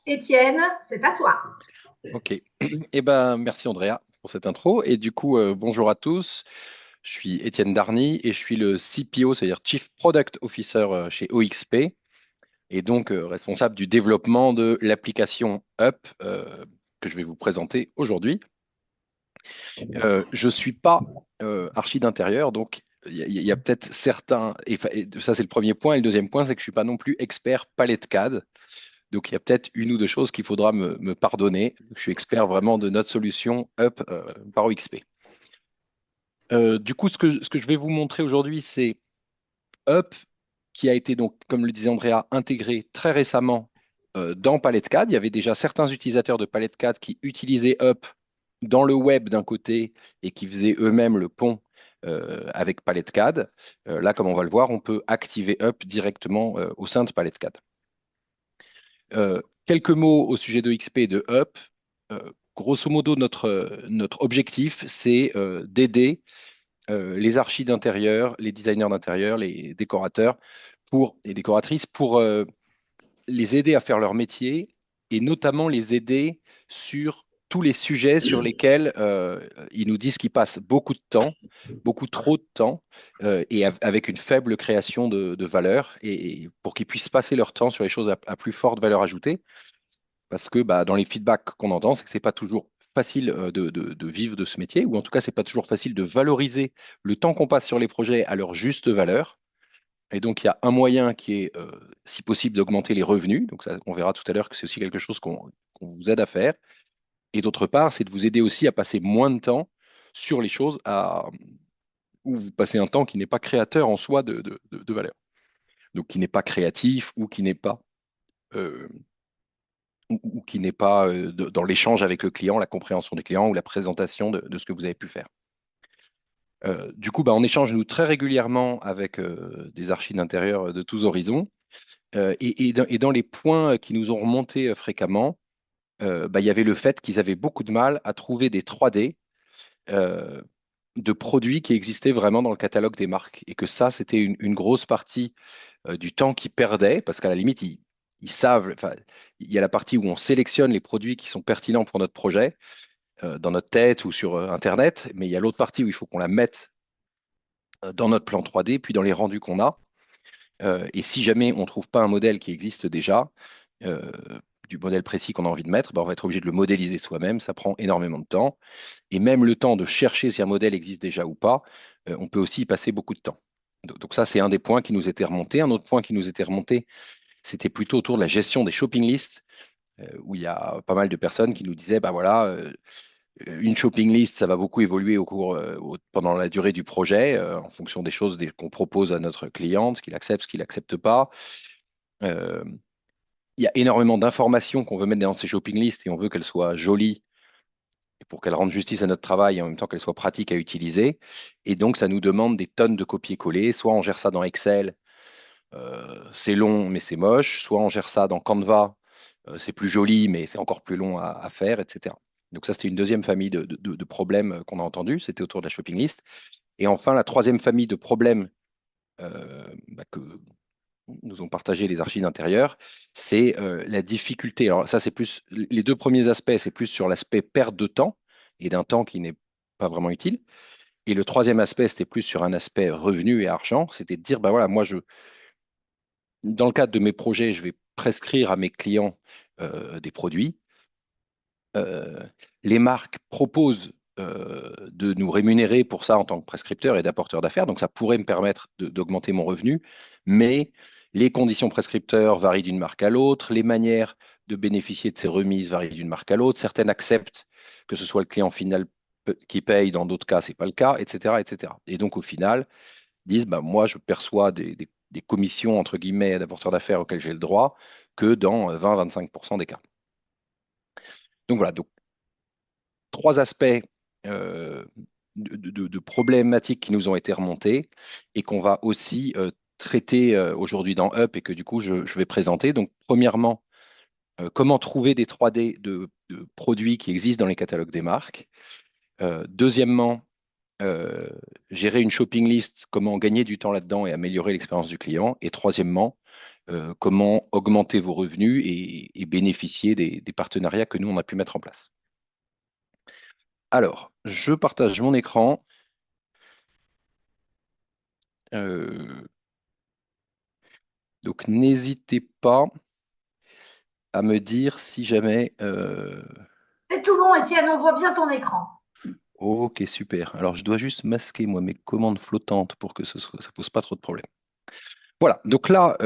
Étienne, c'est à toi. Ok. Eh ben, merci Andrea pour cette intro. Et du coup, bonjour à tous. Je suis Étienne Darny et je suis le CPO, c'est-à-dire Chief Product Officer chez OXP et donc responsable du développement de l'application Up que je vais vous présenter aujourd'hui. Je suis pas archi d'intérieur, donc il y a peut-être certains, et ça c'est le premier point, et le deuxième point, c'est que je suis pas non plus expert palette CAD. Donc, il y a peut-être une ou deux choses qu'il faudra me pardonner. Je suis expert vraiment de notre solution Up par OXP. Du coup, ce que je vais vous montrer aujourd'hui, c'est Up qui a été donc, comme le disait Andrea, intégré très récemment dans Palette CAD. Il y avait déjà certains utilisateurs de Palette CAD qui utilisaient Up dans le web d'un côté et qui faisaient eux-mêmes le pont avec Palette CAD. Là, comme on va le voir, on peut activer Up directement au sein de Palette CAD. Quelques mots au sujet de XP et de Up. Grosso modo, notre objectif, c'est d'aider les archis d'intérieur, les designers d'intérieur, les décorateurs et décoratrices pour les aider à faire leur métier et notamment les aider sur tous les sujets sur lesquels ils nous disent qu'ils passent beaucoup de temps, beaucoup trop de temps, avec une faible création de valeur, et pour qu'ils puissent passer leur temps sur les choses à plus forte valeur ajoutée. Parce que bah, dans les feedbacks qu'on entend, c'est que c'est pas toujours facile de vivre de ce métier, ou en tout cas, c'est pas toujours facile de valoriser le temps qu'on passe sur les projets à leur juste valeur. Et donc, il y a un moyen qui est, si possible, d'augmenter les revenus. Donc, ça, on verra tout à l'heure que c'est aussi quelque chose qu'on vous aide à faire. Et d'autre part, c'est de vous aider aussi à passer moins de temps sur les choses où vous passez un temps qui n'est pas créateur en soi de valeur. Donc, qui n'est pas créatif ou qui n'est pas euh, ou qui n'est pas dans l'échange avec le client, la compréhension du client ou la présentation de ce que vous avez pu faire. Du coup, bah, on échange nous très régulièrement avec des archis d'intérieur de tous horizons. Et dans les points qui nous ont remontés fréquemment, bah, il y avait le fait qu'ils avaient beaucoup de mal à trouver des 3D euh, de produits qui existaient vraiment dans le catalogue des marques. Et que ça, c'était une grosse partie du temps qu'ils perdaient, parce qu'à la limite, ils savent, enfin, il y a la partie où on sélectionne les produits qui sont pertinents pour notre projet, dans notre tête ou sur Internet, mais il y a l'autre partie où il faut qu'on la mette dans notre plan 3D, puis dans les rendus qu'on a. Et si jamais on ne trouve pas un modèle qui existe déjà, euh, du modèle précis qu'on a envie de mettre, ben, on va être obligé de le modéliser soi-même. Ça prend énormément de temps. Et même le temps de chercher si un modèle existe déjà ou pas, on peut aussi y passer beaucoup de temps. Donc ça, c'est un des points qui nous était remonté. Un autre point qui nous était remonté, c'était plutôt autour de la gestion des shopping lists, où il y a pas mal de personnes qui nous disaient, bah voilà, une shopping list, ça va beaucoup évoluer pendant la durée du projet, en fonction des choses qu'on propose à notre client, ce qu'il accepte pas. Euh, il y a énormément d'informations qu'on veut mettre dans ces shopping lists et on veut qu'elles soient jolies et pour qu'elles rendent justice à notre travail et en même temps qu'elles soient pratiques à utiliser. Et donc, ça nous demande des tonnes de copier-coller. Soit on gère ça dans Excel, c'est long mais c'est moche. Soit on gère ça dans Canva, c'est plus joli mais c'est encore plus long à faire, etc. Donc ça, c'était une deuxième famille de problèmes qu'on a entendus. C'était autour de la shopping list. Et enfin, la troisième famille de problèmes que nous ont partagé les archives d'intérieur, c'est la difficulté. Alors ça, c'est plus les deux premiers aspects, c'est plus sur l'aspect perte de temps et d'un temps qui n'est pas vraiment utile. Et le troisième aspect, c'était plus sur un aspect revenu et argent, c'était de dire, bah voilà, dans le cadre de mes projets, je vais prescrire à mes clients des produits. Euh, les marques proposent de nous rémunérer pour ça en tant que prescripteur et d'apporteur d'affaires, donc ça pourrait me permettre d'augmenter mon revenu, mais les conditions prescripteurs varient d'une marque à l'autre, les manières de bénéficier de ces remises varient d'une marque à l'autre, certaines acceptent que ce soit le client final qui paye, dans d'autres cas, ce n'est pas le cas, etc., etc. Et donc au final, disent, bah, moi je perçois des commissions, entre guillemets, d'apporteur d'affaires auxquelles j'ai le droit que dans 20-25% des cas. Donc voilà, donc trois aspects euh, de problématiques qui nous ont été remontés et qu'on va aussi traiter aujourd'hui dans Up et que du coup je vais présenter. Donc, premièrement, comment trouver des 3D de produits qui existent dans les catalogues des marques. Deuxièmement, euh, gérer une shopping list, comment gagner du temps là-dedans et améliorer l'expérience du client. Et troisièmement, comment augmenter vos revenus et bénéficier des partenariats que nous, on a pu mettre en place. Alors, je partage mon écran. Euh, donc, n'hésitez pas à me dire si jamais... C'est tout bon, Étienne, on voit bien ton écran. Ok, super. Alors, je dois juste masquer, moi, mes commandes flottantes pour que ça pose pas trop de problèmes. Voilà, donc là,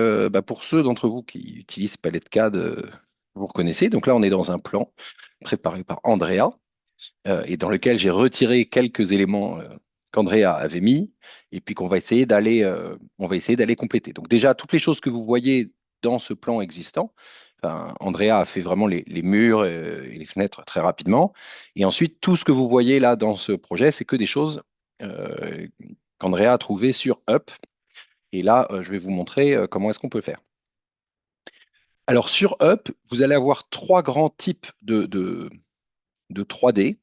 pour ceux d'entre vous qui utilisent Palette CAD, vous reconnaissez. Donc là, on est dans un plan préparé par Andrea et dans lequel j'ai retiré quelques éléments qu'Andrea avait mis et puis qu'on va essayer on va essayer d'aller compléter. Donc déjà, toutes les choses que vous voyez dans ce plan existant, enfin, Andrea a fait vraiment les murs et les fenêtres très rapidement. Et ensuite, tout ce que vous voyez là dans ce projet, c'est que des choses euh, qu'Andrea a trouvées sur Up. Et là, je vais vous montrer comment est-ce qu'on peut faire. Alors sur Up, vous allez avoir trois grands types de 3D,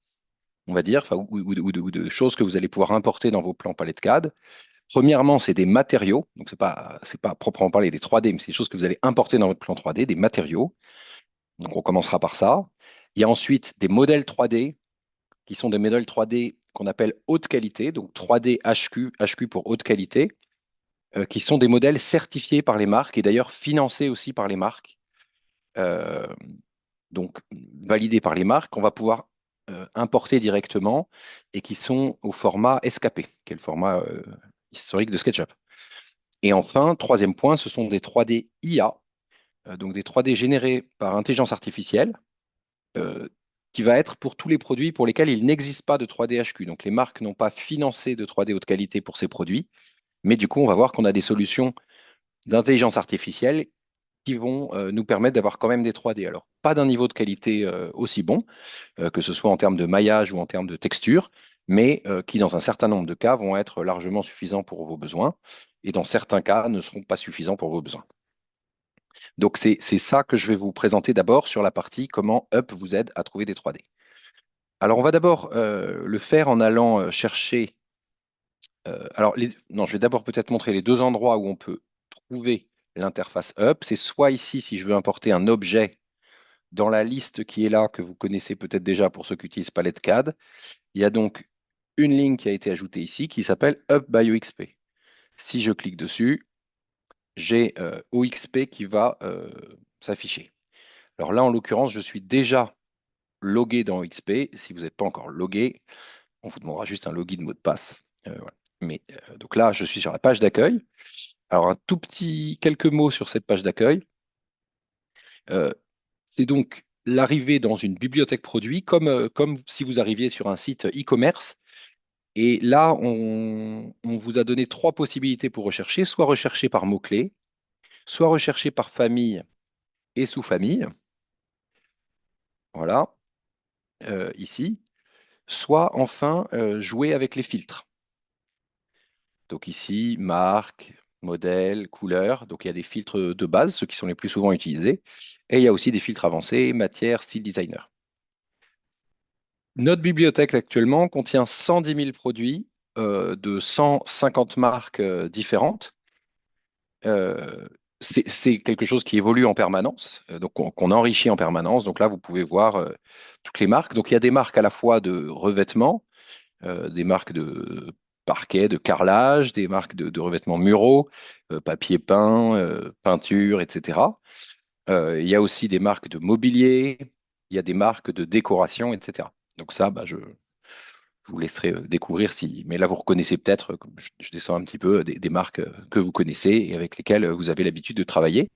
on va dire, enfin, ou de choses que vous allez pouvoir importer dans vos plans palette CAD. Premièrement, c'est des matériaux, donc c'est pas à proprement parler des 3D, mais c'est des choses que vous allez importer dans votre plan 3D, des matériaux. Donc on commencera par ça. Il y a ensuite des modèles 3D, qui sont des modèles 3D qu'on appelle haute qualité, donc 3D HQ, HQ pour haute qualité, qui sont des modèles certifiés par les marques et d'ailleurs financés aussi par les marques. Euh, donc validés par les marques, qu'on va pouvoir importer directement et qui sont au format SKP, qui est le format historique de SketchUp. Et enfin, troisième point, ce sont des 3D IA, donc des 3D générés par intelligence artificielle, euh, qui va être pour tous les produits pour lesquels il n'existe pas de 3D HQ. Donc les marques n'ont pas financé de 3D haute qualité pour ces produits, mais du coup, on va voir qu'on a des solutions d'intelligence artificielle qui vont nous permettre d'avoir quand même des 3D. Alors, pas d'un niveau de qualité aussi bon, que ce soit en termes de maillage ou en termes de texture, mais qui, dans un certain nombre de cas, vont être largement suffisants pour vos besoins et dans certains cas ne seront pas suffisants pour vos besoins. Donc, c'est ça que je vais vous présenter d'abord sur la partie comment Up vous aide à trouver des 3D. Alors, on va d'abord le faire en allant chercher. Non, je vais d'abord peut-être montrer les deux endroits où on peut trouver l'interface Up. C'est soit ici, si je veux importer un objet dans la liste qui est là, que vous connaissez peut-être déjà pour ceux qui utilisent Palette CAD, il y a donc une ligne qui a été ajoutée ici qui s'appelle Up by OXP. Si je clique dessus, j'ai OXP qui va s'afficher. Alors là, en l'occurrence, je suis déjà logué dans OXP. Si vous n'êtes pas encore logué, on vous demandera juste un login mot de passe. Voilà. Mais donc là, je suis sur la page d'accueil. Alors, un tout petit quelques mots sur cette page d'accueil. Euh, C'est donc l'arrivée dans une bibliothèque produit, comme si vous arriviez sur un site e-commerce. Et là, on vous a donné trois possibilités pour rechercher, soit rechercher par mots-clés, soit rechercher par famille et sous-famille, voilà, ici, soit enfin jouer avec les filtres. Donc ici, marque, modèle, couleur. Donc il y a des filtres de base, ceux qui sont les plus souvent utilisés. Et il y a aussi des filtres avancés, matière, style designer. Notre bibliothèque actuellement contient 110 000 produits de 150 marques différentes. Euh, c'est quelque chose qui évolue en permanence, donc qu'on enrichit en permanence. Donc là, vous pouvez voir toutes les marques. Donc il y a des marques à la fois de revêtements, des marques de parquet, de carrelage, des marques de revêtements muraux, papier peint, peinture, etc. Il y a aussi des marques de mobilier, il y a des marques de décoration, etc. Donc ça, je vous laisserai découvrir si. Mais là, vous reconnaissez peut-être, comme je descends un petit peu, des marques que vous connaissez et avec lesquelles vous avez l'habitude de travailler.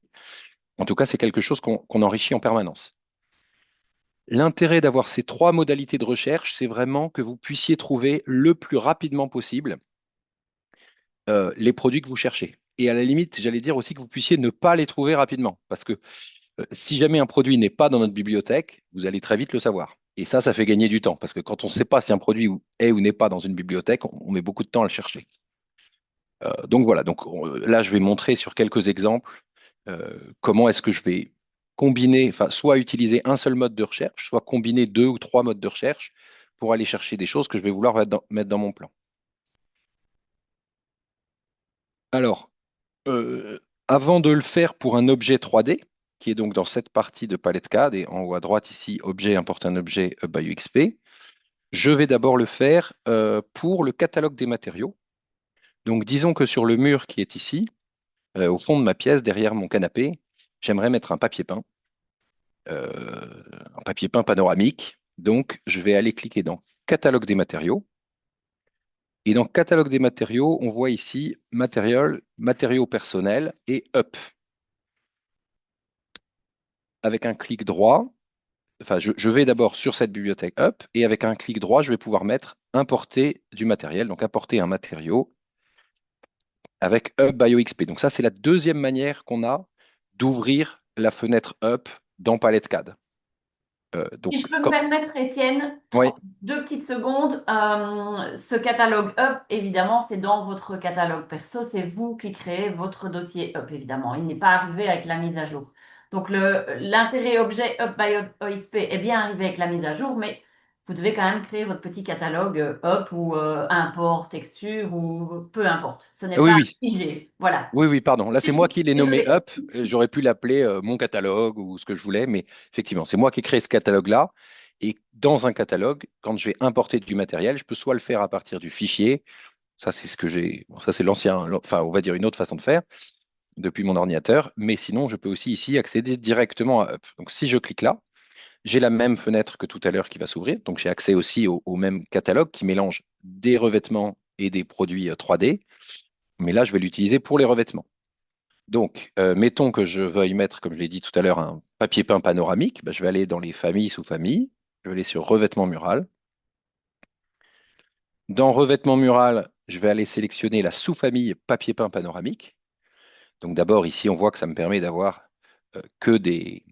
En tout cas, c'est quelque chose qu'on enrichit en permanence. L'intérêt d'avoir ces trois modalités de recherche, c'est vraiment que vous puissiez trouver le plus rapidement possible les produits que vous cherchez. Et à la limite, j'allais dire aussi que vous puissiez ne pas les trouver rapidement. Parce que si jamais un produit n'est pas dans notre bibliothèque, vous allez très vite le savoir. Et ça fait gagner du temps. Parce que quand on ne sait pas si un produit est ou n'est pas dans une bibliothèque, on met beaucoup de temps à le chercher. Donc voilà, là je vais montrer sur quelques exemples comment est-ce que je vais combiner, enfin soit utiliser un seul mode de recherche, soit combiner deux ou trois modes de recherche pour aller chercher des choses que je vais vouloir mettre dans mon plan. Alors, Avant de le faire pour un objet 3D, qui est donc dans cette partie de palette CAD, et en haut à droite ici, objet, importe un objet by UXP, je vais d'abord le faire pour le catalogue des matériaux. Donc disons que sur le mur qui est ici, au fond de ma pièce, derrière mon canapé, j'aimerais mettre un papier peint panoramique. Donc je vais aller cliquer dans catalogue des matériaux. Et dans catalogue des matériaux, on voit ici matériaux personnels et up. Avec un clic droit, enfin, je vais d'abord sur cette bibliothèque up et avec un clic droit, je vais pouvoir mettre importer du matériel, donc importer un matériau avec Up BioXP. Donc ça, c'est la deuxième manière qu'on a d'ouvrir la fenêtre Up dans Palette CAD. Si je peux me permettre, Étienne, Oui, 2 petites secondes. Ce catalogue Up, évidemment, c'est dans votre catalogue perso. C'est vous qui créez votre dossier Up, évidemment. Il n'est pas arrivé avec la mise à jour. Donc, l'intérêt objet Up by OXP est bien arrivé avec la mise à jour, mais vous devez quand même créer votre petit catalogue Up ou import, texture ou peu importe. Ce n'est oui, pas oui. figé. Voilà. Oui, oui, pardon. Là, c'est moi qui l'ai nommé Désolée. Up. J'aurais pu l'appeler mon catalogue ou ce que je voulais, mais effectivement, c'est moi qui ai créé ce catalogue-là. Et dans un catalogue, quand je vais importer du matériel, je peux soit le faire à partir du fichier. Ça, c'est ce que j'ai. Bon, ça, c'est enfin, on va dire une autre façon de faire depuis mon ordinateur. Mais sinon, je peux aussi ici accéder directement à Up. Donc, si je clique là, j'ai la même fenêtre que tout à l'heure qui va s'ouvrir. Donc, j'ai accès aussi au même catalogue qui mélange des revêtements et des produits 3D. Mais là, je vais l'utiliser pour les revêtements. Donc, mettons que je veuille mettre, comme je l'ai dit tout à l'heure, un papier peint panoramique. Ben, je vais aller dans les familles, sous-familles. Je vais aller sur revêtement mural. Dans revêtement mural, je vais aller sélectionner la sous-famille papier peint panoramique. Donc d'abord, ici, on voit que ça me permet d'avoir euh, que des,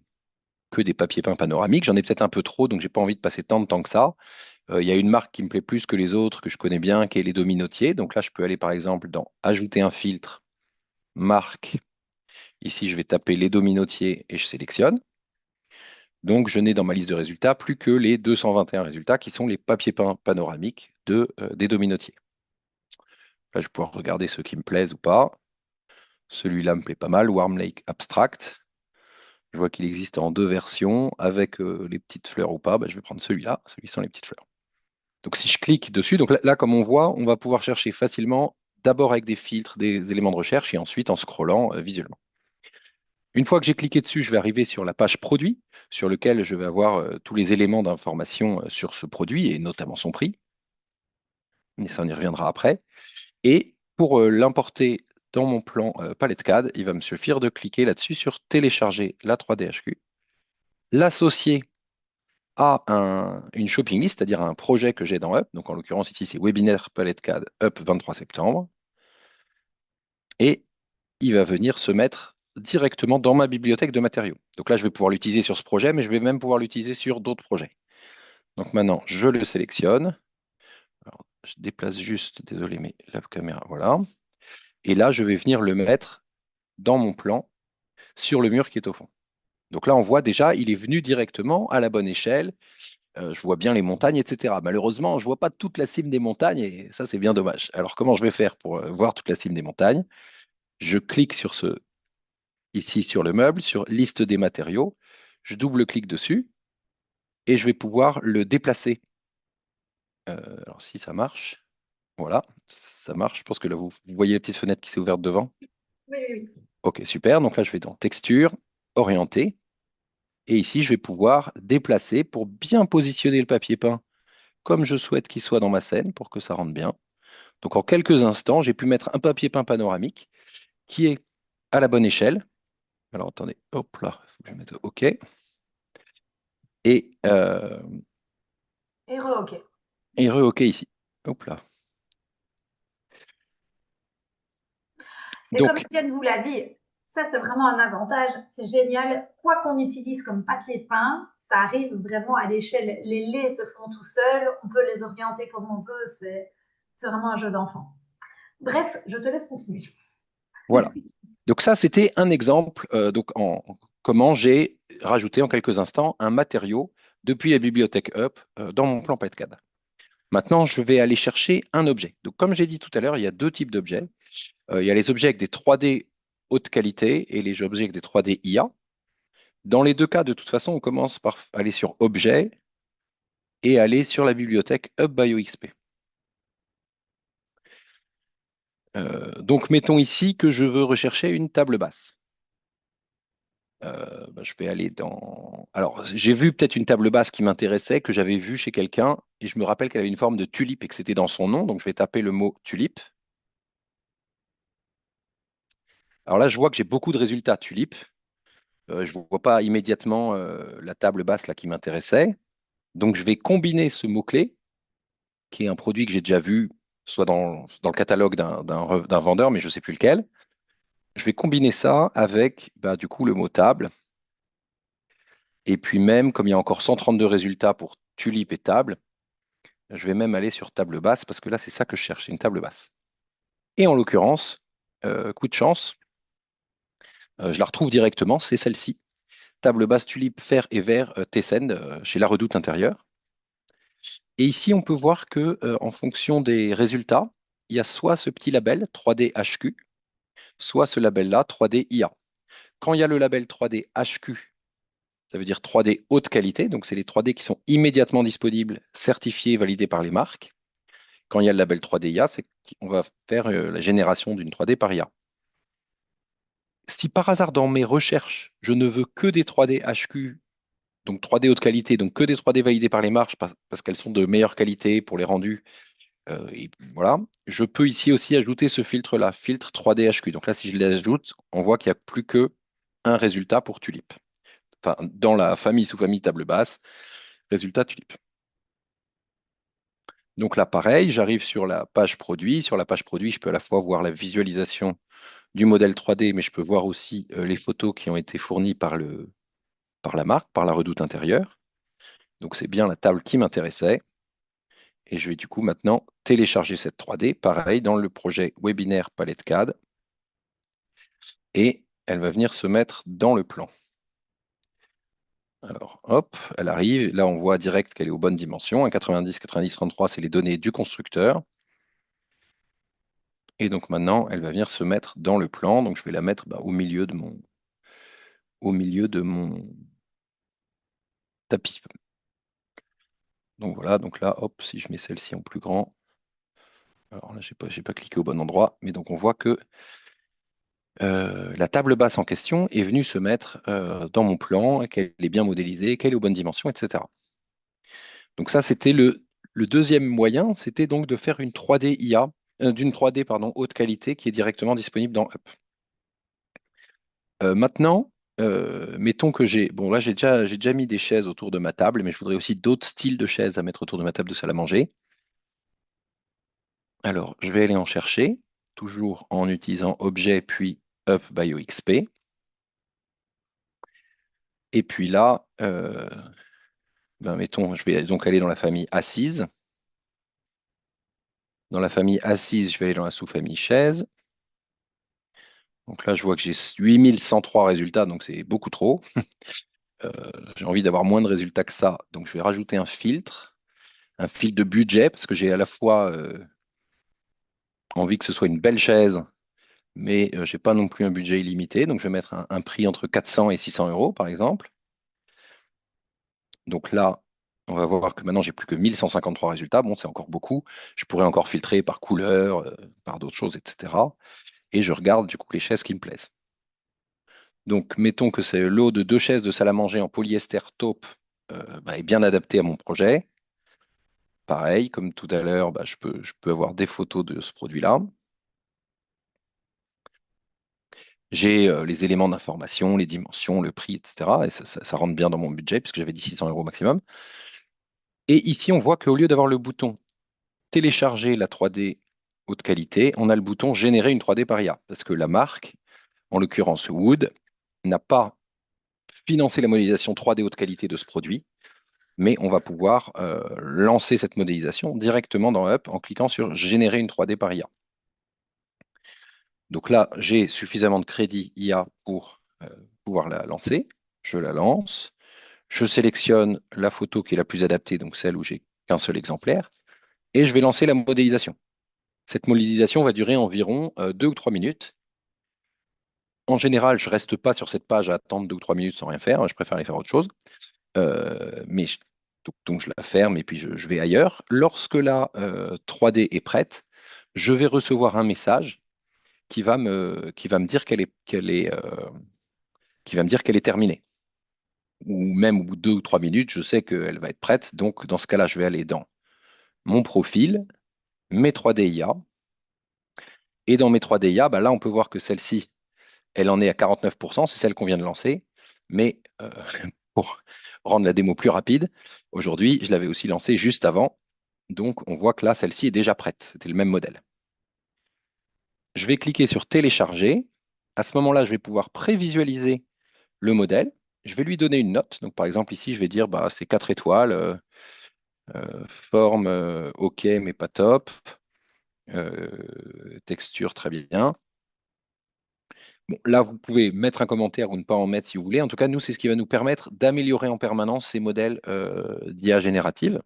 que des papiers peints panoramiques. J'en ai peut-être un peu trop, donc j'ai pas envie de passer tant de temps que ça. Il y a une marque qui me plaît plus que les autres, que je connais bien, qui est les Dominotiers. Donc là, je peux aller par exemple dans Ajouter un filtre, marque. Ici, je vais taper les Dominotiers et je sélectionne. Donc, je n'ai dans ma liste de résultats plus que les 221 résultats qui sont les papiers peints panoramiques des Dominotiers. Là, je vais pouvoir regarder ceux qui me plaisent ou pas. Celui-là me plaît pas mal, Warm Lake Abstract. Je vois qu'il existe en 2 versions avec les petites fleurs ou pas. Bah, je vais prendre celui-là, celui sans les petites fleurs. Donc, si je clique dessus, donc là, comme on voit, on va pouvoir chercher facilement, d'abord avec des filtres, des éléments de recherche et ensuite en scrollant visuellement. Une fois que j'ai cliqué dessus, je vais arriver sur la page produit, sur lequel je vais avoir tous les éléments d'information sur ce produit et notamment son prix. Mais ça, on y reviendra après. Et pour l'importer dans mon plan Palette CAD, il va me suffire de cliquer là-dessus sur télécharger la 3D HQ, l'associer à une shopping list, c'est-à-dire à un projet que j'ai dans Up. Donc en l'occurrence ici, c'est webinaire Palette CAD Up 23 septembre. Et il va venir se mettre directement dans ma bibliothèque de matériaux. Donc là, je vais pouvoir l'utiliser sur ce projet, mais je vais même pouvoir l'utiliser sur d'autres projets. Donc maintenant, je le sélectionne. Alors, je déplace juste, désolé, mais la caméra, voilà. Et là, je vais venir le mettre dans mon plan sur le mur qui est au fond. Donc là, on voit déjà, il est venu directement à la bonne échelle. Je vois bien les montagnes, etc. Malheureusement, je ne vois pas toute la cime des montagnes et ça, c'est bien dommage. Alors, comment je vais faire pour voir toute la cime des montagnes? Je clique ici sur le meuble, sur liste des matériaux. Je double-clique dessus et je vais pouvoir le déplacer. Alors, si ça marche, voilà, ça marche. Je pense que là, vous voyez la petite fenêtre qui s'est ouverte devant. Oui, oui, oui. Ok, super. Donc là, je vais dans Texture, Orienter. Et ici, je vais pouvoir déplacer pour bien positionner le papier peint comme je souhaite qu'il soit dans ma scène pour que ça rentre bien. Donc en quelques instants, j'ai pu mettre un papier peint panoramique qui est à la bonne échelle. Alors attendez, hop là, faut que je mette OK. Et, OK. et re-OK ici. Hop là. C'est comme Donc, Étienne vous l'a dit, ça c'est vraiment un avantage, c'est génial. Quoi qu'on utilise comme papier peint, ça arrive vraiment à l'échelle. Les laits se font tout seuls, on peut les orienter comme on veut, c'est vraiment un jeu d'enfant. Bref, je te laisse continuer. voilà. Donc ça, c'était un exemple donc comment j'ai rajouté en quelques instants un matériau depuis la bibliothèque Up dans mon plan PetCAD. Maintenant, je vais aller chercher un objet. Donc, comme j'ai dit tout à l'heure, il y a deux types d'objets. Il y a les objets avec des 3D haute qualité et les objets avec des 3D IA. Dans les deux cas, de toute façon, on commence par aller sur Objet et aller sur la bibliothèque UpBioXP. Donc, mettons ici que je veux rechercher une table basse. Je vais aller dans... Alors, j'ai vu peut-être une table basse qui m'intéressait, que j'avais vue chez quelqu'un, et je me rappelle qu'elle avait une forme de tulipe et que c'était dans son nom, donc je vais taper le mot tulipe. Alors là, je vois que j'ai beaucoup de résultats tulipe. Je ne vois pas immédiatement la table basse là, qui m'intéressait. Donc, je vais combiner ce mot-clé, qui est un produit que j'ai déjà vu, soit dans le catalogue d'un vendeur, mais je ne sais plus lequel. Je vais combiner ça avec du coup le mot table. Et puis même, comme il y a encore 132 résultats pour tulipe et table, je vais même aller sur table basse parce que là, c'est ça que je cherche, c'est une table basse. Et en l'occurrence, coup de chance, je la retrouve directement, c'est celle-ci. Table basse tulipe, fer et vert, Tessend, chez La Redoute intérieure. Et ici, on peut voir que en fonction des résultats, il y a soit ce petit label 3D HQ, soit ce label-là 3D IA. Quand il y a le label 3D HQ, ça veut dire 3D haute qualité, donc c'est les 3D qui sont immédiatement disponibles, certifiés, validés par les marques. Quand il y a le label 3D IA, c'est qu'on va faire la génération d'une 3D par IA. Si par hasard dans mes recherches, je ne veux que des 3D HQ, donc 3D haute qualité, donc que des 3D validés par les marques parce qu'elles sont de meilleure qualité pour les rendus, et voilà, je peux ici aussi ajouter ce filtre-là, filtre 3D HQ. Donc là, si je l'ajoute, on voit qu'il n'y a plus que un résultat pour Tulip. Enfin, dans la famille sous-famille table basse, résultat Tulip. Donc là, pareil, j'arrive sur la page produit. Sur la page produit, je peux à la fois voir la visualisation du modèle 3D, mais je peux voir aussi les photos qui ont été fournies par la marque, par la Redoute intérieure. Donc c'est bien la table qui m'intéressait. Et je vais du coup maintenant télécharger cette 3D, pareil, dans le projet webinaire Palette CAD. Et elle va venir se mettre dans le plan. Alors, hop, elle arrive. Là, on voit direct qu'elle est aux bonnes dimensions. 90, 90, 33, c'est les données du constructeur. Et donc maintenant, elle va venir se mettre dans le plan. Donc je vais la mettre au milieu de mon tapis. Donc voilà, donc là, hop, si je mets celle-ci en plus grand. Alors là, j'ai pas cliqué au bon endroit, mais donc on voit que la table basse en question est venue se mettre dans mon plan, qu'elle est bien modélisée, qu'elle est aux bonnes dimensions, etc. Donc ça, c'était le deuxième moyen, c'était donc de faire une 3D IA, d'une 3D pardon, haute qualité qui est directement disponible dans Up. Maintenant, mettons que bon là j'ai déjà mis des chaises autour de ma table, mais je voudrais aussi d'autres styles de chaises à mettre autour de ma table de salle à manger. Alors, je vais aller en chercher, toujours en utilisant Objet puis Up BioXP. Et puis là, mettons, je vais donc aller dans la famille assise. Dans la famille assise, je vais aller dans la sous-famille chaise. Donc là, je vois que j'ai 8103 résultats, donc c'est beaucoup trop. J'ai envie d'avoir moins de résultats que ça, donc je vais rajouter un filtre de budget, parce que j'ai à la fois envie que ce soit une belle chaise, mais je n'ai pas non plus un budget illimité, donc je vais mettre un prix entre 400 et 600 euros, par exemple. Donc là, on va voir que maintenant, j'ai plus que 1153 résultats. Bon, c'est encore beaucoup. Je pourrais encore filtrer par couleur, par d'autres choses, etc. Et je regarde du coup les chaises qui me plaisent. Donc, mettons que c'est le lot de 2 chaises de salle à manger en polyester taupe est bien adapté à mon projet. Pareil, comme tout à l'heure, je peux avoir des photos de ce produit-là. J'ai les éléments d'information, les dimensions, le prix, etc. Et ça rentre bien dans mon budget, puisque j'avais dit 600 euros maximum. Et ici, on voit qu'au lieu d'avoir le bouton télécharger la 3D haute qualité, on a le bouton générer une 3D par IA, parce que la marque, en l'occurrence Wood, n'a pas financé la modélisation 3D haute qualité de ce produit, mais on va pouvoir lancer cette modélisation directement dans Up en cliquant sur générer une 3D par IA. Donc là, j'ai suffisamment de crédit IA pour pouvoir la lancer. Je la lance. Je sélectionne la photo qui est la plus adaptée, donc celle où j'ai qu'un seul exemplaire, et je vais lancer la modélisation. Cette modélisation va durer environ 2 ou 3 minutes. en général, je ne reste pas sur cette page à attendre 2 ou 3 minutes sans rien faire. Je préfère aller faire autre chose. Donc, je la ferme et puis je vais ailleurs. Lorsque la 3D est prête, je vais recevoir un message qui va me dire qui va me dire qu'elle est terminée. Ou même au bout de 2 ou 3 minutes, je sais qu'elle va être prête. Donc, dans ce cas-là, je vais aller dans mon profil, mes 3D IA. Et dans mes 3D IA, bah là, on peut voir que celle-ci, elle en est à 49%. C'est celle qu'on vient de lancer. Mais pour rendre la démo plus rapide, aujourd'hui, je l'avais aussi lancée juste avant. Donc, on voit que là, celle-ci est déjà prête. C'était le même modèle. Je vais cliquer sur télécharger. À ce moment-là, je vais pouvoir prévisualiser le modèle. Je vais lui donner une note. Donc, par exemple, ici, je vais dire bah, c'est 4 étoiles, forme OK, mais pas top, texture très bien. Bon, là, vous pouvez mettre un commentaire ou ne pas en mettre si vous voulez. En tout cas, nous, c'est ce qui va nous permettre d'améliorer en permanence ces modèles d'IA générative.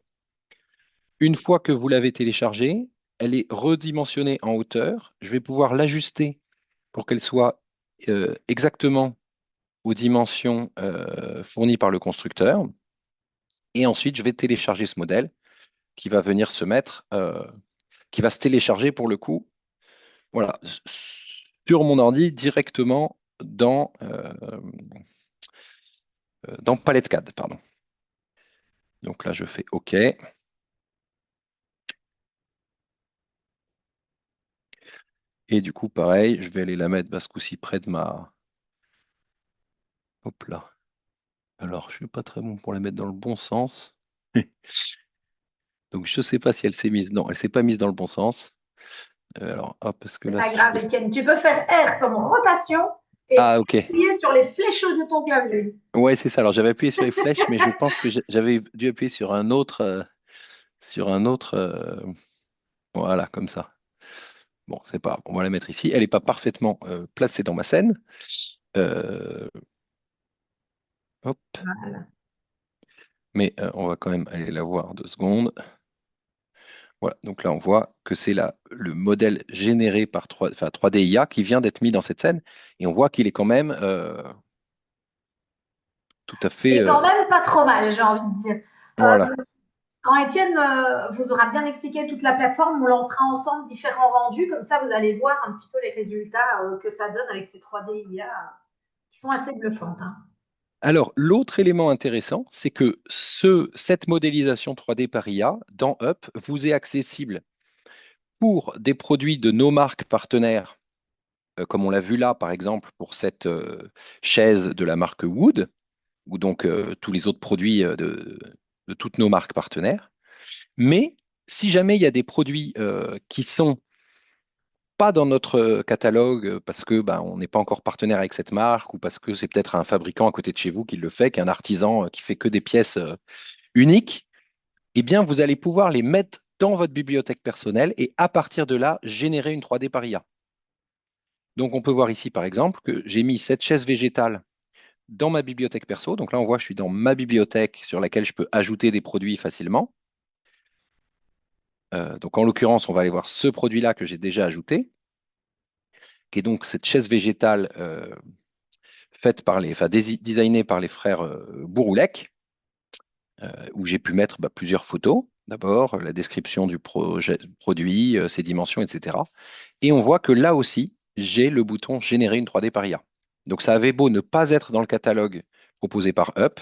Une fois que vous l'avez téléchargée, elle est redimensionnée en hauteur. Je vais pouvoir l'ajuster pour qu'elle soit exactement aux dimensions fournies par le constructeur. Et ensuite, je vais télécharger ce modèle qui va venir se mettre, qui va se télécharger pour le coup, voilà, sur mon ordi directement dans Palette CAD, pardon. Donc là, je fais OK. Et du coup, pareil, je vais aller la mettre ce coup-ci près de ma... Hop là. Alors, je ne suis pas très bon pour la mettre dans le bon sens. Donc, je ne sais pas si elle s'est mise. Non, elle ne s'est pas mise dans le bon sens. Alors, hop, parce que C'est là, pas si je grave, fais... Étienne. Tu peux faire R comme rotation et Ah, OK. appuyer sur les flécheaux de ton clavier. Ouais, c'est ça. Alors, j'avais appuyé sur les flèches, mais je pense que j'avais dû appuyer sur un autre... voilà, comme ça. Bon, c'est pas grave. On va la mettre ici. Elle n'est pas parfaitement placée dans ma scène. Euh, hop. Voilà. Mais on va quand même aller la voir 2 secondes. Voilà, donc là, on voit que c'est le modèle généré par 3D IA qui vient d'être mis dans cette scène. Et on voit qu'il est quand même tout à fait... Et quand même pas trop mal, j'ai envie de dire. Euh, voilà. Quand Étienne vous aura bien expliqué toute la plateforme, on lancera ensemble différents rendus. Comme ça, vous allez voir un petit peu les résultats que ça donne avec ces 3D IA qui sont assez bluffantes, hein. Alors, l'autre élément intéressant, c'est que cette modélisation 3D par IA dans Up vous est accessible pour des produits de nos marques partenaires, comme on l'a vu là, par exemple, pour cette chaise de la marque Wood, ou donc tous les autres produits de toutes nos marques partenaires. Mais si jamais il y a des produits qui sont pas dans notre catalogue parce que on n'est pas encore partenaire avec cette marque ou parce que c'est peut-être un fabricant à côté de chez vous qui le fait, qui est un artisan qui fait que des pièces uniques, eh bien, vous allez pouvoir les mettre dans votre bibliothèque personnelle et à partir de là, générer une 3D par IA. Donc, on peut voir ici, par exemple, que j'ai mis cette chaise végétale dans ma bibliothèque perso. Donc là, on voit que je suis dans ma bibliothèque sur laquelle je peux ajouter des produits facilement. Donc, en l'occurrence, on va aller voir ce produit-là que j'ai déjà ajouté, qui est donc cette chaise végétale faite designée par les frères Bouroulec, où j'ai pu mettre plusieurs photos. D'abord, la description du produit, ses dimensions, etc. Et on voit que là aussi, j'ai le bouton Générer une 3D par IA. Donc ça avait beau ne pas être dans le catalogue proposé par Up,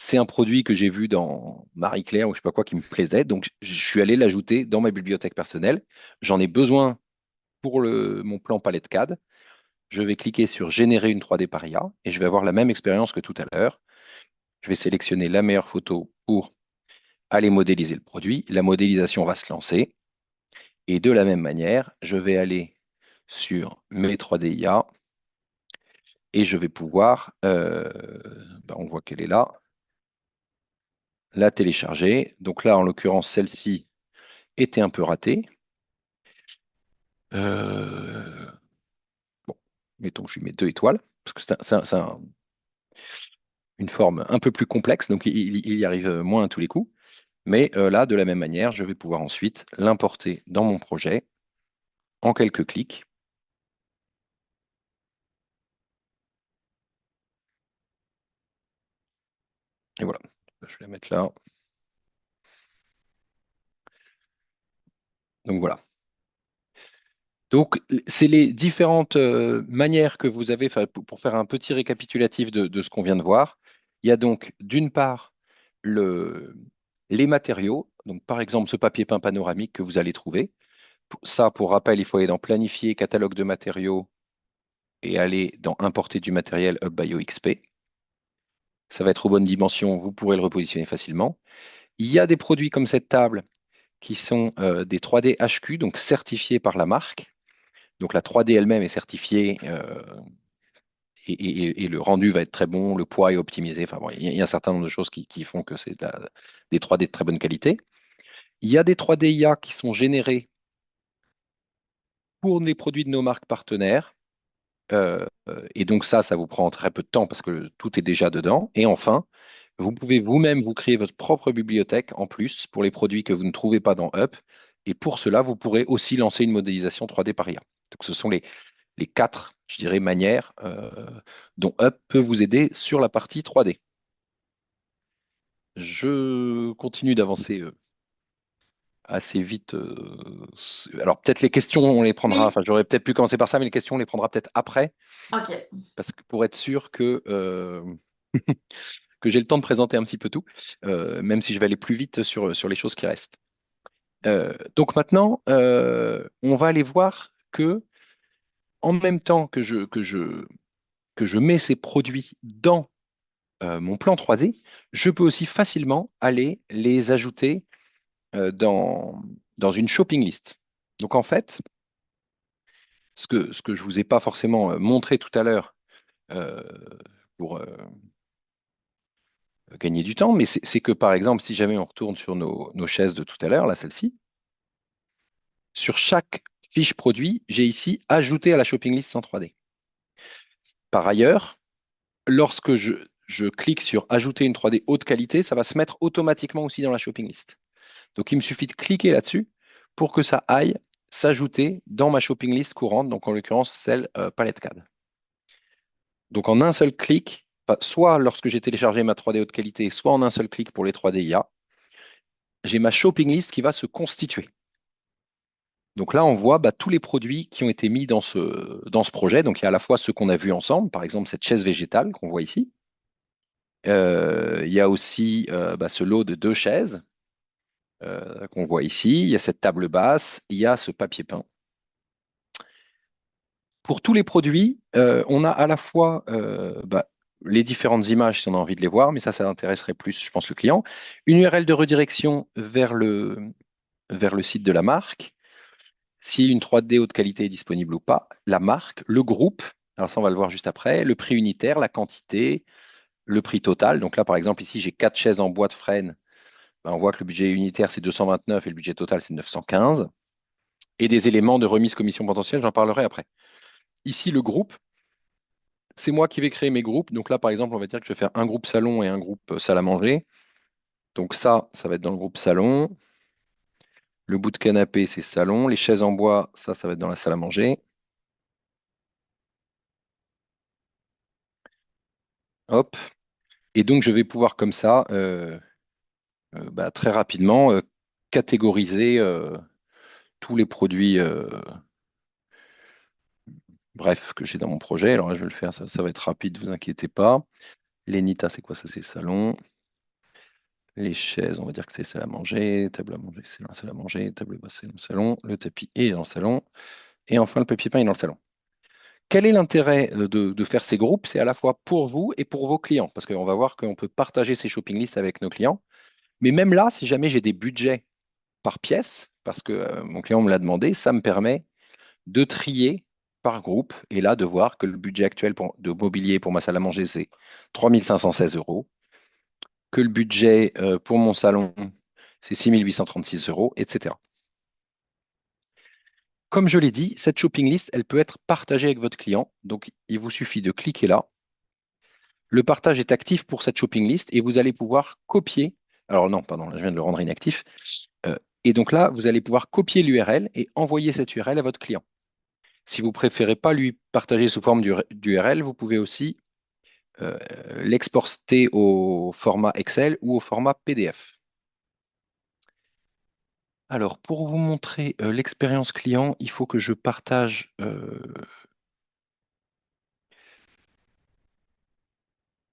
c'est un produit que j'ai vu dans Marie-Claire ou je sais pas quoi qui me plaisait, donc je suis allé l'ajouter dans ma bibliothèque personnelle. J'en ai besoin pour mon plan palette CAD. Je vais cliquer sur Générer une 3D par IA et je vais avoir la même expérience que tout à l'heure. Je vais sélectionner la meilleure photo pour aller modéliser le produit. La modélisation va se lancer. Et de la même manière, je vais aller sur mes 3D IA et je vais pouvoir, on voit qu'elle est là, la télécharger. Donc là, en l'occurrence, celle-ci était un peu ratée. Bon, mettons que je lui mets 2 étoiles, parce que c'est une forme un peu plus complexe, donc il y arrive moins à tous les coups. Mais là, de la même manière, je vais pouvoir ensuite l'importer dans mon projet en quelques clics. voilà, je vais la mettre là. Donc voilà. Donc, c'est les différentes manières que vous avez pour faire un petit récapitulatif de ce qu'on vient de voir. Il y a donc d'une part les matériaux, donc par exemple ce papier peint panoramique que vous allez trouver. Ça, pour rappel, il faut aller dans Planifier, catalogue de matériaux et aller dans Importer du matériel Up by OXP. Ça va être aux bonnes dimensions, vous pourrez le repositionner facilement. Il y a des produits comme cette table qui sont des 3D HQ, donc certifiés par la marque. Donc la 3D elle-même est certifiée et le rendu va être très bon, le poids est optimisé. Enfin bon, il y a un certain nombre de choses qui font que c'est des 3D de très bonne qualité. Il y a des 3D IA qui sont générés pour les produits de nos marques partenaires. Et donc ça vous prend très peu de temps parce que tout est déjà dedans. Et enfin, vous pouvez vous-même vous créer votre propre bibliothèque en plus pour les produits que vous ne trouvez pas dans Up. Et pour cela, vous pourrez aussi lancer une modélisation 3D par IA. Donc ce sont les quatre, je dirais, manières dont Up peut vous aider sur la partie 3D. Je continue d'avancer assez vite. Alors peut-être les questions, on les prendra, Oui, enfin j'aurais peut-être pu commencer par ça, mais les questions, on les prendra peut-être après, ok. parce que pour être sûr que j'ai le temps de présenter un petit peu tout, même si je vais aller plus vite sur les choses qui restent. Donc maintenant, on va aller voir que en même temps que je mets ces produits dans mon plan 3D, je peux aussi facilement aller les ajouter dans une shopping list. Donc en fait, ce que je ne vous ai pas forcément montré tout à l'heure euh, pour gagner du temps, mais c'est que par exemple, si jamais on retourne sur nos chaises de tout à l'heure, là, celle-ci, sur chaque fiche produit, j'ai ici ajouté à la shopping list en 3D. Par ailleurs, lorsque je clique sur ajouter une 3D haute qualité, ça va se mettre automatiquement aussi dans la shopping list. Donc, il me suffit de cliquer là-dessus pour que ça aille s'ajouter dans ma shopping list courante, donc en l'occurrence celle Palette CAD. Donc, en un seul clic, soit lorsque j'ai téléchargé ma 3D haute qualité, soit en un seul clic pour les 3D IA, j'ai ma shopping list qui va se constituer. Donc là, on voit tous les produits qui ont été mis dans ce projet. Donc il y a à la fois ceux qu'on a vus ensemble, par exemple cette chaise végétale qu'on voit ici. Il y a aussi ce lot de 2 chaises qu'on voit ici. Il y a cette table basse. Il y a ce papier peint. Pour tous les produits, on a à la fois les différentes images si on a envie de les voir, mais ça intéresserait plus, je pense, le client. Une URL de redirection vers le site de la marque. Si une 3D haute qualité est disponible ou pas, la marque, le groupe, alors ça on va le voir juste après, le prix unitaire, la quantité, le prix total. Donc là par exemple ici j'ai 4 chaises en bois de frêne. Ben, on voit que le budget unitaire c'est 229 et le budget total c'est 915. Et des éléments de remise commission potentielle, j'en parlerai après. Ici le groupe, c'est moi qui vais créer mes groupes. Donc là par exemple on va dire que je vais faire un groupe salon et un groupe salle à manger. Donc ça va être dans le groupe salon. Le bout de canapé c'est salon. Les chaises en bois, ça va être dans la salle à manger. Hop. Et donc, je vais pouvoir comme ça, très rapidement, catégoriser tous les produits, bref, que j'ai dans mon projet. Alors là, je vais le faire, ça va être rapide, ne vous inquiétez pas. Les Nita, c'est quoi ça? C'est salon. Les chaises, on va dire que c'est salle à manger. Table à manger, c'est dans la salle à manger. Table basse, c'est dans le salon. Le tapis est dans le salon. Et enfin, le papier peint est dans le salon. Quel est l'intérêt de faire ces groupes? C'est à la fois pour vous et pour vos clients, parce qu'on va voir qu'on peut partager ces shopping lists avec nos clients. Mais même là, si jamais j'ai des budgets par pièce, parce que mon client me l'a demandé, ça me permet de trier par groupe et là de voir que le budget actuel de mobilier pour ma salle à manger, c'est 3 516 euros, que le budget pour mon salon, c'est 6 836 euros, etc. Comme je l'ai dit, cette shopping list, elle peut être partagée avec votre client. Donc, il vous suffit de cliquer là. Le partage est actif pour cette shopping list et vous allez pouvoir copier. Alors non, pardon, là, je viens de le rendre inactif. Euh, et donc là, vous allez pouvoir copier l'URL et envoyer cette URL à votre client. Si vous préférez pas lui partager sous forme d'URL, vous pouvez aussi l'exporter au format Excel ou au format PDF. Alors, pour vous montrer l'expérience client, il faut que je partage.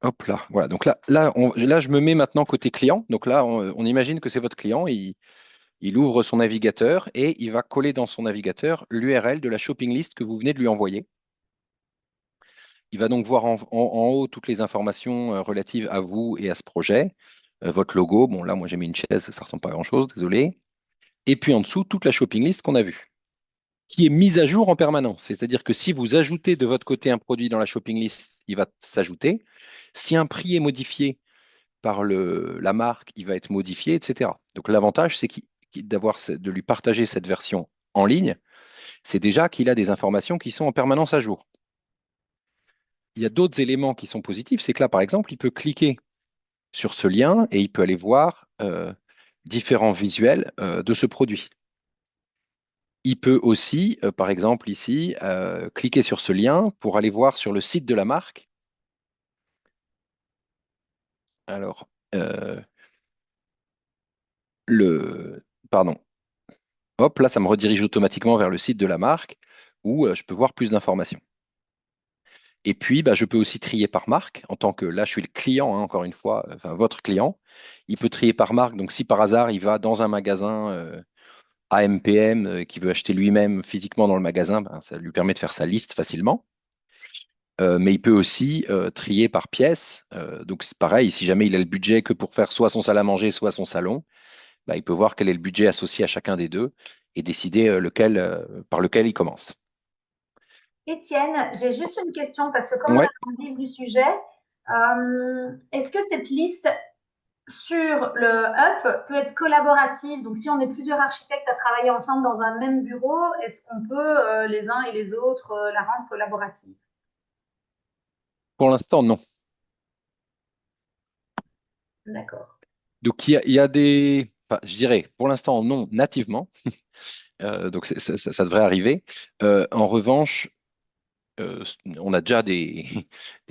Hop là, voilà. Donc là, je me mets maintenant côté client. Donc là, on imagine que c'est votre client. Il ouvre son navigateur et il va coller dans son navigateur l'URL de la shopping list que vous venez de lui envoyer. Il va donc voir en haut toutes les informations relatives à vous et à ce projet. Votre logo, bon là, moi j'ai mis une chaise, ça ne ressemble pas à grand-chose, désolé. Et puis en dessous, toute la shopping list qu'on a vue, qui est mise à jour en permanence. C'est-à-dire que si vous ajoutez de votre côté un produit dans la shopping list, il va s'ajouter. Si un prix est modifié par la marque, il va être modifié, etc. Donc l'avantage, c'est de lui partager cette version en ligne, c'est déjà qu'il a des informations qui sont en permanence à jour. Il y a d'autres éléments qui sont positifs, c'est que là, par exemple, il peut cliquer sur ce lien et il peut aller voir différents visuels de ce produit. Il peut aussi, par exemple ici, cliquer sur ce lien pour aller voir sur le site de la marque. Alors, pardon. Hop, là, ça me redirige automatiquement vers le site de la marque où je peux voir plus d'informations. Et puis, bah, je peux aussi trier par marque, en tant que là, je suis le client, hein, encore une fois, enfin votre client. Il peut trier par marque. Donc, si par hasard, il va dans un magasin AMPM qui veut acheter lui-même physiquement dans le magasin, ben, ça lui permet de faire sa liste facilement. Mais il peut aussi trier par pièce. Donc, c'est pareil, si jamais il a le budget que pour faire soit son salle à manger, soit son salon, bah, il peut voir quel est le budget associé à chacun des deux et décider par lequel il commence. Étienne, j'ai juste une question parce que comme on Ouais. est dans le vif du sujet, est-ce que cette liste sur le Up peut être collaborative? Donc, si on est plusieurs architectes à travailler ensemble dans un même bureau, est-ce qu'on peut les uns et les autres la rendre collaborative? Pour l'instant, non. D'accord. Donc, il y a des, enfin, je dirais, pour l'instant, non, nativement. Donc, ça devrait arriver. En revanche, on a déjà des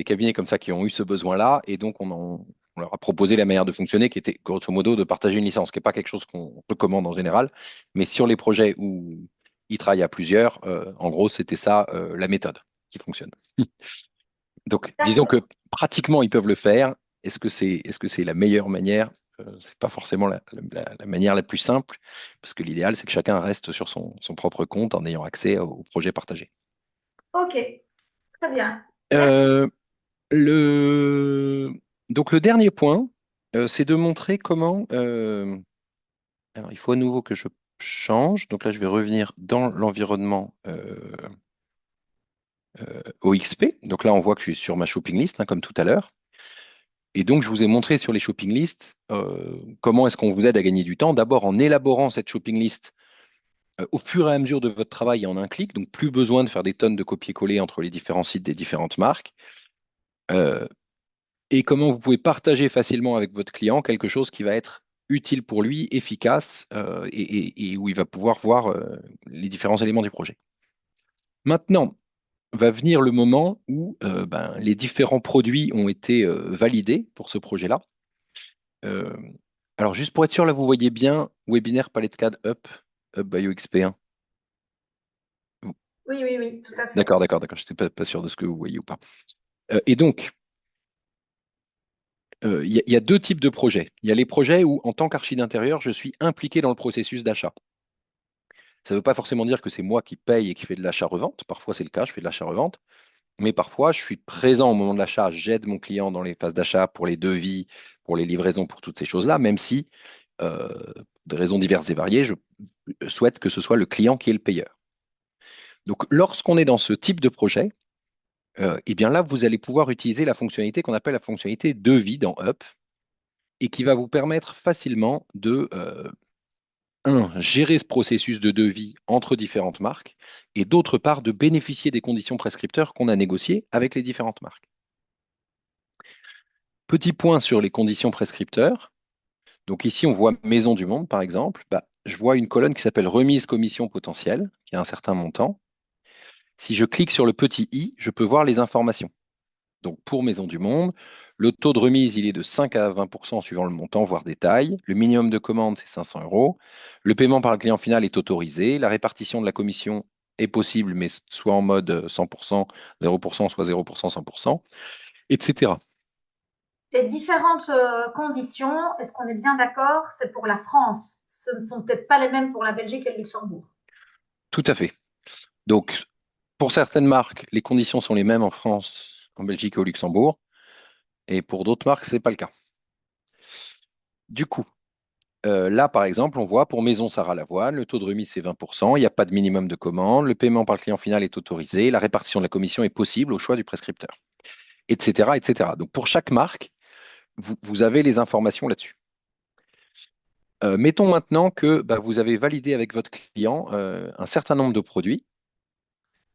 cabinets comme ça qui ont eu ce besoin-là, et donc on leur a proposé la manière de fonctionner qui était grosso modo de partager une licence, qui n'est pas quelque chose qu'on recommande en général, mais sur les projets où ils travaillent à plusieurs, en gros, c'était ça la méthode qui fonctionne. Donc, disons que D'accord. pratiquement, ils peuvent le faire. Est-ce que c'est la meilleure manière? C'est pas forcément la manière la plus simple, parce que l'idéal, c'est que chacun reste sur son propre compte en ayant accès au projet partagé. Ok, très bien. Merci. Euh, donc, le dernier point, c'est de montrer comment. Alors, il faut à nouveau que je change. Donc là, je vais revenir dans l'environnement OXP. Donc là, on voit que je suis sur ma shopping list, hein, comme tout à l'heure. Et donc, je vous ai montré sur les shopping lists comment est-ce qu'on vous aide à gagner du temps. D'abord, en élaborant cette shopping list au fur et à mesure de votre travail et en un clic. Donc, plus besoin de faire des tonnes de copier-coller entre les différents sites des différentes marques. Euh, et comment vous pouvez partager facilement avec votre client quelque chose qui va être utile pour lui, efficace, et où il va pouvoir voir les différents éléments du projet. Maintenant, va venir le moment où les différents produits ont été validés pour ce projet-là. Euh, alors, juste pour être sûr, là, vous voyez bien Webinaire Palette CAD Up by OXP1. Oui, oui, oui, tout à fait. D'accord, d'accord, d'accord. Je n'étais pas sûr de ce que vous voyez ou pas. Et donc, il y a deux types de projets. Il y a les projets où, en tant qu'archi d'intérieur, je suis impliqué dans le processus d'achat. Ça ne veut pas forcément dire que c'est moi qui paye et qui fais de l'achat-revente. Parfois, c'est le cas, je fais de l'achat-revente. Mais parfois, je suis présent au moment de l'achat. J'aide mon client dans les phases d'achat pour les devis, pour les livraisons, pour toutes ces choses-là, même si, euh, de raisons diverses et variées, je souhaite que ce soit le client qui est le payeur. Donc, lorsqu'on est dans ce type de projet, eh bien là, vous allez pouvoir utiliser la fonctionnalité qu'on appelle la fonctionnalité devis dans Up et qui va vous permettre facilement de gérer ce processus de devis entre différentes marques et d'autre part, de bénéficier des conditions prescripteurs qu'on a négociées avec les différentes marques. Petit point sur les conditions prescripteurs. Donc ici, on voit Maison du Monde, par exemple. Bah, je vois une colonne qui s'appelle remise commission potentielle, qui a un certain montant. Si je clique sur le petit i, je peux voir les informations. Donc pour Maison du Monde, le taux de remise, il est de 5 à 20% suivant le montant, voire des tailles. Le minimum de commande, c'est 500 euros. Le paiement par le client final est autorisé. La répartition de la commission est possible, mais soit en mode 100%, 0%, soit 0%, 100%, etc. Ces différentes conditions, est-ce qu'on est bien d'accord? C'est pour la France. Ce ne sont peut-être pas les mêmes pour la Belgique et le Luxembourg. Tout à fait. Donc, pour certaines marques, les conditions sont les mêmes en France, en Belgique et au Luxembourg. Et pour d'autres marques, ce n'est pas le cas. Du coup, là, par exemple, on voit pour Maison Sarah Lavoine, le taux de remise, c'est 20%. Il n'y a pas de minimum de commande. Le paiement par le client final est autorisé. La répartition de la commission est possible au choix du prescripteur, etc., etc. Donc, pour chaque marque, vous avez les informations là-dessus. Mettons maintenant que bah, vous avez validé avec votre client un certain nombre de produits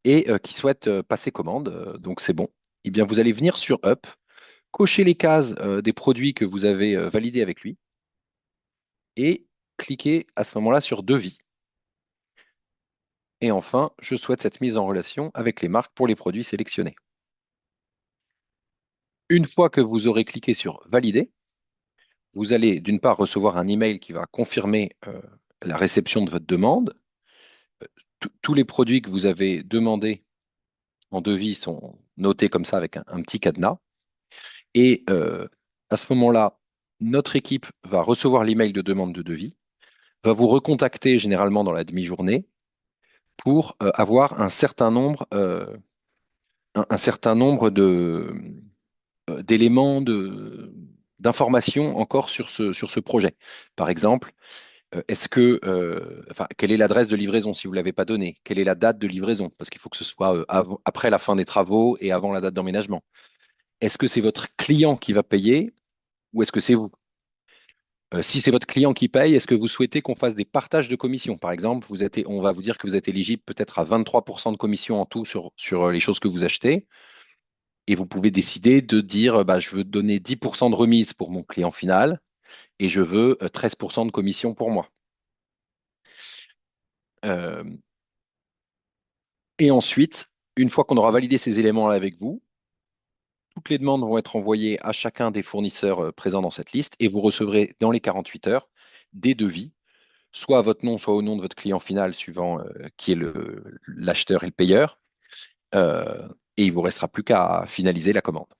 et qui souhaite passer commande. Donc, c'est bon. Eh bien, vous allez venir sur Up, cocher les cases des produits que vous avez validés avec lui et cliquer à ce moment-là sur Devis. Et enfin, je souhaite cette mise en relation avec les marques pour les produits sélectionnés. Une fois que vous aurez cliqué sur Valider, vous allez d'une part recevoir un email qui va confirmer la réception de votre demande. Tous les produits que vous avez demandés en devis sont notés comme ça avec un petit cadenas. Et à ce moment-là, notre équipe va recevoir l'email de demande de devis, va vous recontacter généralement dans la demi-journée pour avoir un certain nombre d'éléments d'informations encore sur ce projet. Par exemple, quelle est l'adresse de livraison si vous ne l'avez pas donnée? Quelle est la date de livraison? Parce qu'il faut que ce soit après la fin des travaux et avant la date d'emménagement. Est-ce que c'est votre client qui va payer ou est-ce que c'est vous? Si c'est votre client qui paye, est-ce que vous souhaitez qu'on fasse des partages de commissions? Par exemple, on va vous dire que vous êtes éligible peut-être à 23% de commission en tout sur les choses que vous achetez. Et vous pouvez décider de dire, bah, je veux donner 10% de remise pour mon client final et je veux 13% de commission pour moi. Euh, et ensuite, une fois qu'on aura validé ces éléments-là avec vous, toutes les demandes vont être envoyées à chacun des fournisseurs présents dans cette liste et vous recevrez dans les 48 heures des devis, soit à votre nom, soit au nom de votre client final, suivant qui est l'acheteur et le payeur. Et il ne vous restera plus qu'à finaliser la commande.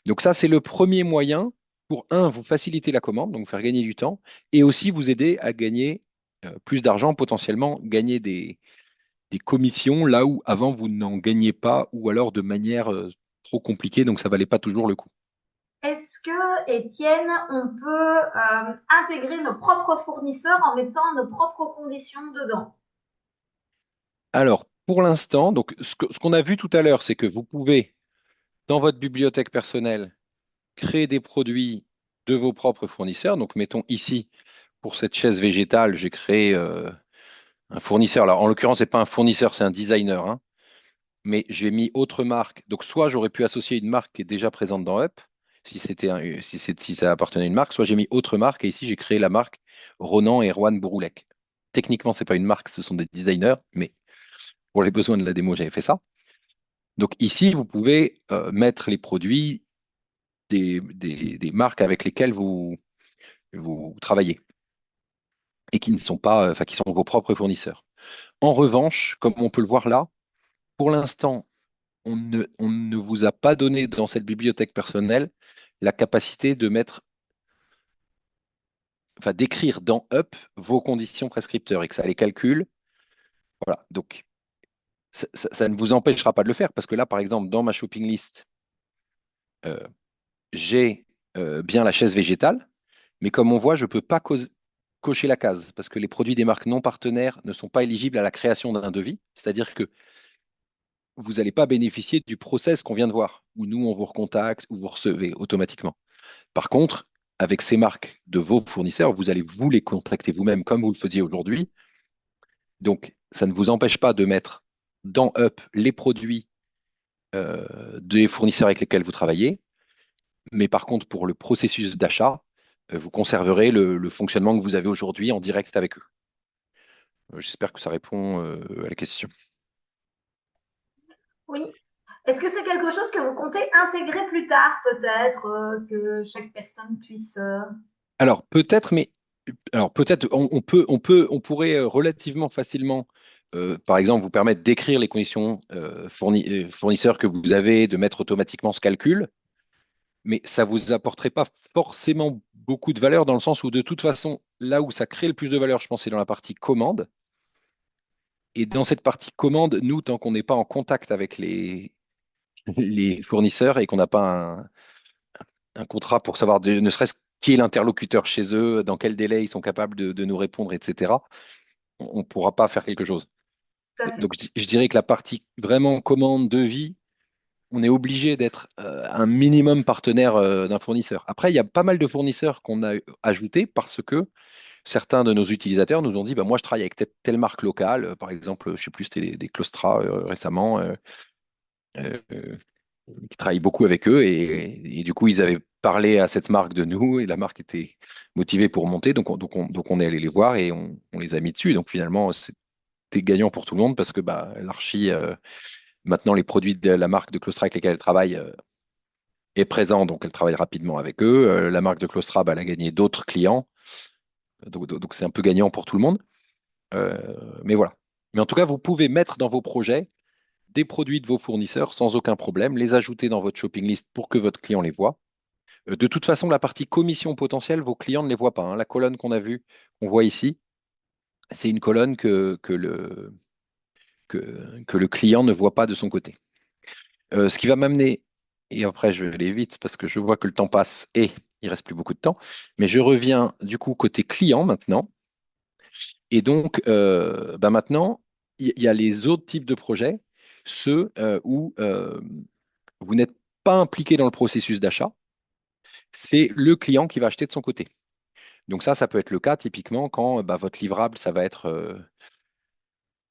Donc ça, c'est le premier moyen pour, vous faciliter la commande, donc faire gagner du temps, et aussi vous aider à gagner plus d'argent, potentiellement gagner des commissions là où avant vous n'en gagniez pas, ou alors de manière trop compliquée, donc ça valait pas toujours le coup. Est-ce que, Étienne, on peut intégrer nos propres fournisseurs en mettant nos propres conditions dedans? Alors, pour l'instant, donc ce qu'on a vu tout à l'heure, c'est que vous pouvez, dans votre bibliothèque personnelle, créer des produits de vos propres fournisseurs. Donc, mettons ici, pour cette chaise végétale, j'ai créé un fournisseur. Alors, en l'occurrence, ce n'est pas un fournisseur, c'est un designer, hein. Mais j'ai mis autre marque. Donc, soit j'aurais pu associer une marque qui est déjà présente dans Up, si ça appartenait à une marque, soit j'ai mis autre marque. Et ici, j'ai créé la marque Ronan et Erwan Bouroulec. Techniquement, ce n'est pas une marque, ce sont des designers, mais pour les besoins de la démo, j'avais fait ça. Donc, ici, vous pouvez mettre les produits des marques avec lesquelles vous travaillez et qui ne sont pas, qui sont vos propres fournisseurs. En revanche, comme on peut le voir là, pour l'instant, on ne vous a pas donné dans cette bibliothèque personnelle la capacité de d'écrire dans Up vos conditions prescripteurs et que ça les calcule. Voilà. Donc, ça ne vous empêchera pas de le faire parce que là, par exemple, dans ma shopping list, euh, j'ai bien la chaise végétale, mais comme on voit, je ne peux pas cocher la case parce que les produits des marques non partenaires ne sont pas éligibles à la création d'un devis. C'est-à-dire que vous n'allez pas bénéficier du process qu'on vient de voir, où nous, on vous recontacte, où vous recevez automatiquement. Par contre, avec ces marques de vos fournisseurs, vous allez vous les contacter vous-même comme vous le faisiez aujourd'hui. Donc, ça ne vous empêche pas de mettre dans Up les produits des fournisseurs avec lesquels vous travaillez. Mais par contre, pour le processus d'achat, vous conserverez le fonctionnement que vous avez aujourd'hui en direct avec eux. J'espère que ça répond à la question. Oui. Est-ce que c'est quelque chose que vous comptez intégrer plus tard, peut-être, que chaque personne puisse... Alors peut-être, mais alors peut-être on pourrait relativement facilement, par exemple, vous permettre d'écrire les conditions fournisseurs que vous avez, de mettre automatiquement ce calcul, mais ça vous apporterait pas forcément beaucoup de valeur dans le sens où de toute façon, là où ça crée le plus de valeur, je pense, c'est dans la partie commande. Et dans cette partie commande, nous, tant qu'on n'est pas en contact avec les fournisseurs et qu'on n'a pas un contrat pour savoir ne serait-ce qui est l'interlocuteur chez eux, dans quel délai ils sont capables de nous répondre, etc., on ne pourra pas faire quelque chose. Tout à fait. Donc, je dirais que la partie vraiment commande, devis, on est obligé d'être un minimum partenaire d'un fournisseur. Après, il y a pas mal de fournisseurs qu'on a ajoutés parce que certains de nos utilisateurs nous ont dit, bah, moi, je travaille avec telle marque locale. Par exemple, je ne sais plus, c'était des Claustra récemment. Euh, qui travaillent beaucoup avec eux et du coup ils avaient parlé à cette marque de nous et la marque était motivée pour monter donc on est allé les voir et on les a mis dessus donc finalement c'était gagnant pour tout le monde parce que bah, l'Archi maintenant les produits de la marque de Claustra avec lesquels elle travaille est présent donc elle travaille rapidement avec eux. La marque de Claustra bah, elle a gagné d'autres clients donc c'est un peu gagnant pour tout le monde. Mais voilà, mais en tout cas vous pouvez mettre dans vos projets des produits de vos fournisseurs sans aucun problème, les ajouter dans votre shopping list pour que votre client les voit. De toute façon, la partie commission potentielle, vos clients ne les voient pas, hein. La colonne qu'on a vue, qu'on voit ici, c'est une colonne que le client ne voit pas de son côté. Ce qui va m'amener, et après je vais aller vite parce que je vois que le temps passe et il reste plus beaucoup de temps, mais je reviens du coup côté client maintenant. Et donc, bah maintenant, il y a les autres types de projets, ceux où vous n'êtes pas impliqué dans le processus d'achat, c'est le client qui va acheter de son côté. Donc ça peut être le cas typiquement quand bah, votre livrable, ça va être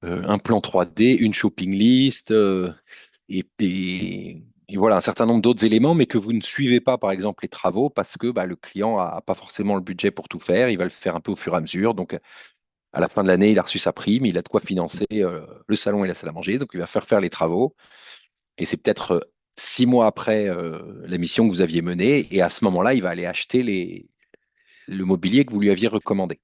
un plan 3D, une shopping list et voilà un certain nombre d'autres éléments, mais que vous ne suivez pas par exemple les travaux parce que bah, le client a pas forcément le budget pour tout faire, il va le faire un peu au fur et à mesure. Donc à la fin de l'année, il a reçu sa prime, il a de quoi financer le salon et la salle à manger, donc il va faire les travaux. Et c'est peut-être 6 mois après la mission que vous aviez menée, et à ce moment-là, il va aller acheter le mobilier que vous lui aviez recommandé.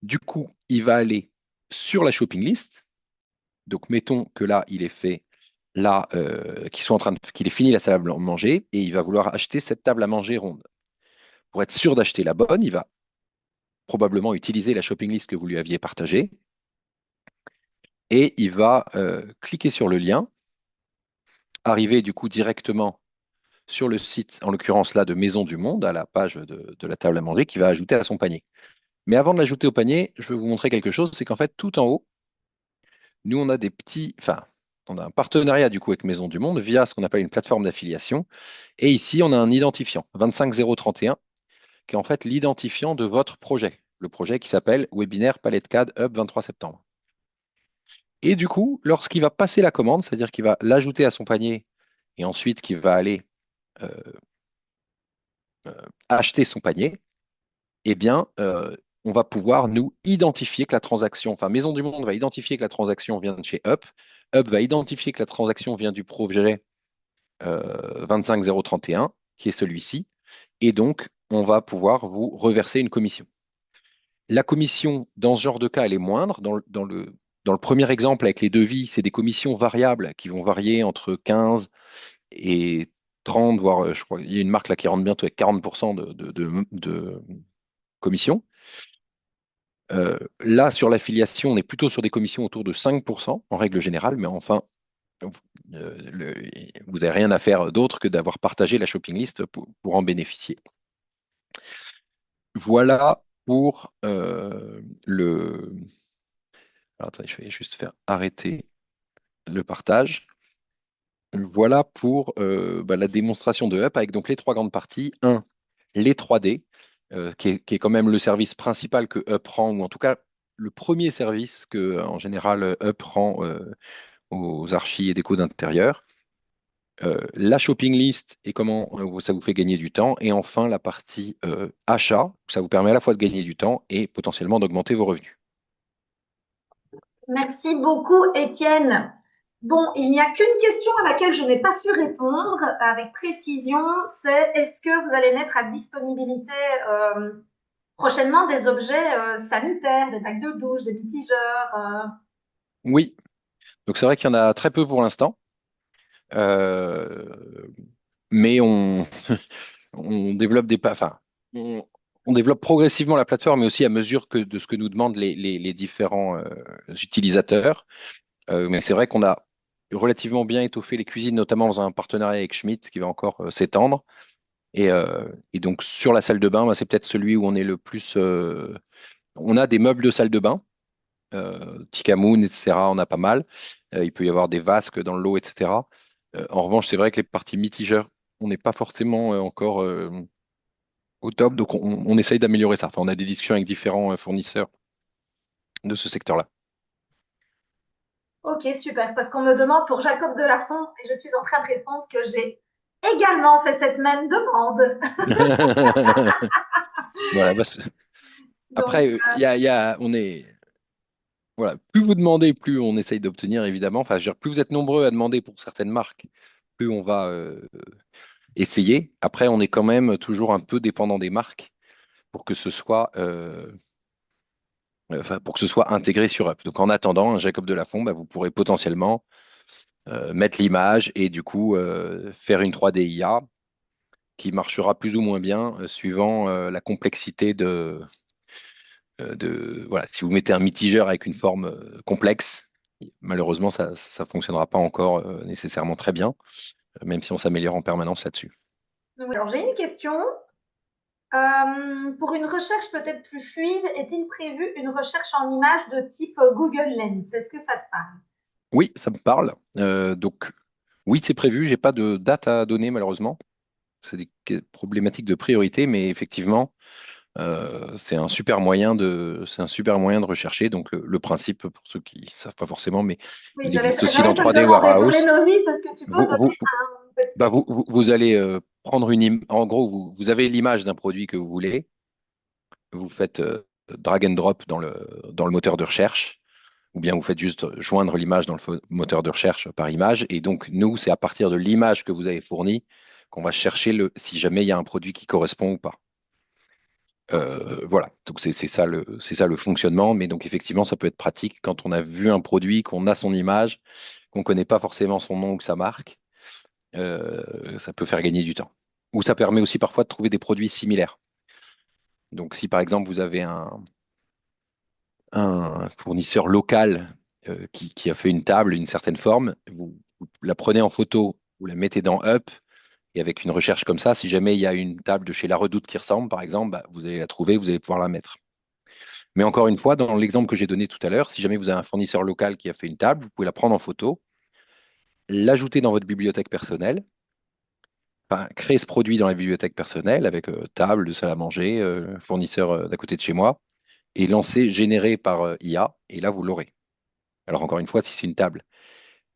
Du coup, il va aller sur la shopping list. Donc, mettons que là, il est fait, là, qu'il ait fini la salle à manger, et il va vouloir acheter cette table à manger ronde. Pour être sûr d'acheter la bonne, il va probablement utiliser la shopping list que vous lui aviez partagée, et il va cliquer sur le lien, arriver du coup directement sur le site, en l'occurrence là de Maison du Monde, à la page de la table à manger, qu'il va ajouter à son panier. Mais avant de l'ajouter au panier, je vais vous montrer quelque chose, c'est qu'en fait, tout en haut, nous, on a on a un partenariat du coup avec Maison du Monde via ce qu'on appelle une plateforme d'affiliation. Et ici, on a un identifiant, 25031, qui est en fait l'identifiant de votre projet. Le projet qui s'appelle Webinaire Palette CAD Hub 23 septembre. Et du coup, lorsqu'il va passer la commande, c'est-à-dire qu'il va l'ajouter à son panier et ensuite qu'il va aller euh, acheter son panier, eh bien, on va pouvoir nous identifier que la transaction, enfin Maison du Monde va identifier que la transaction vient de chez Up, Up va identifier que la transaction vient du projet 25031, qui est celui-ci, et donc on va pouvoir vous reverser une commission. La commission, dans ce genre de cas, elle est moindre. Dans le premier exemple avec les devis, c'est des commissions variables qui vont varier entre 15 et 30, voire je crois qu'il y a une marque là qui rentre bientôt avec 40% de commission. Là, sur l'affiliation, on est plutôt sur des commissions autour de 5% en règle générale, mais enfin, vous n'avez rien à faire d'autre que d'avoir partagé la shopping list pour en bénéficier. Voilà pour le... Alors, attendez, je vais juste faire arrêter le partage. Voilà pour la démonstration de Up avec donc les trois grandes parties. Un, les 3D, qui est quand même le service principal que Up rend, ou en tout cas le premier service que en général Up rend aux archis et déco d'intérieur. La shopping list et comment ça vous fait gagner du temps. Et enfin, la partie achat, ça vous permet à la fois de gagner du temps et potentiellement d'augmenter vos revenus. Merci beaucoup, Étienne. Bon, il n'y a qu'une question à laquelle je n'ai pas su répondre avec précision, c'est est-ce que vous allez mettre à disponibilité prochainement des objets sanitaires, des bacs de douche, des mitigeurs Oui, donc c'est vrai qu'il y en a très peu pour l'instant, euh, mais on développe enfin, on, on développe progressivement la plateforme, mais aussi à mesure de ce que nous demandent les différents utilisateurs. Mais c'est vrai qu'on a relativement bien étoffé les cuisines, notamment dans un partenariat avec Schmitt qui va encore s'étendre. Et donc sur la salle de bain, bah, c'est peut-être celui où on est le plus. On a des meubles de salle de bain, Tikamoon, etc. On a pas mal. Il peut y avoir des vasques dans le lot, etc. En revanche, c'est vrai que les parties mitigeurs, on n'est pas forcément encore au top, donc on essaye d'améliorer ça. Enfin, on a des discussions avec différents fournisseurs de ce secteur-là. Ok, super, parce qu'on me demande pour Jacob Delafont et je suis en train de répondre que j'ai également fait cette même demande. Voilà, Donc, après, on est, voilà, plus vous demandez, plus on essaye d'obtenir, évidemment. Enfin, je veux dire, plus vous êtes nombreux à demander pour certaines marques, plus on va essayer. Après, on est quand même toujours un peu dépendant des marques pour que ce soit, enfin, pour que ce soit intégré sur Up. Donc, en attendant, un Jacob Delafont, bah, vous pourrez potentiellement mettre l'image et du coup faire une 3D IA qui marchera plus ou moins bien suivant la complexité voilà, si vous mettez un mitigeur avec une forme complexe, malheureusement, ça ne fonctionnera pas encore nécessairement très bien, même si on s'améliore en permanence là-dessus. alors j'ai une question. Pour une recherche peut-être plus fluide, est-il prévu une recherche en images de type Google Lens? Est-ce que ça te parle? Oui, ça me parle. Donc, oui, c'est prévu. J'ai pas de date à donner, malheureusement. C'est des problématiques de priorité, mais effectivement, c'est un super moyen de rechercher. Donc, le principe, pour ceux qui ne savent pas forcément, mais Oui, il existe aussi j'allais dans te le 3D demander. Pour les Warehouse. novices, est-ce que tu peux Vous, donner vous, un petit Bah, exemple? vous allez prendre en gros, vous avez l'image d'un produit que vous voulez, vous faites drag and drop dans le moteur de recherche, ou bien vous faites juste joindre l'image dans le moteur de recherche par image, et donc nous, c'est à partir de l'image que vous avez fournie qu'on va chercher si jamais il y a un produit qui correspond ou pas. Voilà, donc c'est ça le fonctionnement, mais donc effectivement, ça peut être pratique quand on a vu un produit, qu'on a son image, qu'on ne connaît pas forcément son nom ou sa marque, ça peut faire gagner du temps. Ou ça permet aussi parfois de trouver des produits similaires. Donc si par exemple vous avez un fournisseur local qui a fait une table, une certaine forme, vous la prenez en photo, vous la mettez dans Up, et avec une recherche comme ça, si jamais il y a une table de chez La Redoute qui ressemble, par exemple, bah, vous allez la trouver, vous allez pouvoir la mettre. Mais encore une fois, dans l'exemple que j'ai donné tout à l'heure, si jamais vous avez un fournisseur local qui a fait une table, vous pouvez la prendre en photo, l'ajouter dans votre bibliothèque personnelle, enfin, créer ce produit dans la bibliothèque personnelle avec table, de salle à manger, fournisseur d'à côté de chez moi, et lancer généré par IA, et là vous l'aurez. Alors encore une fois, si c'est une table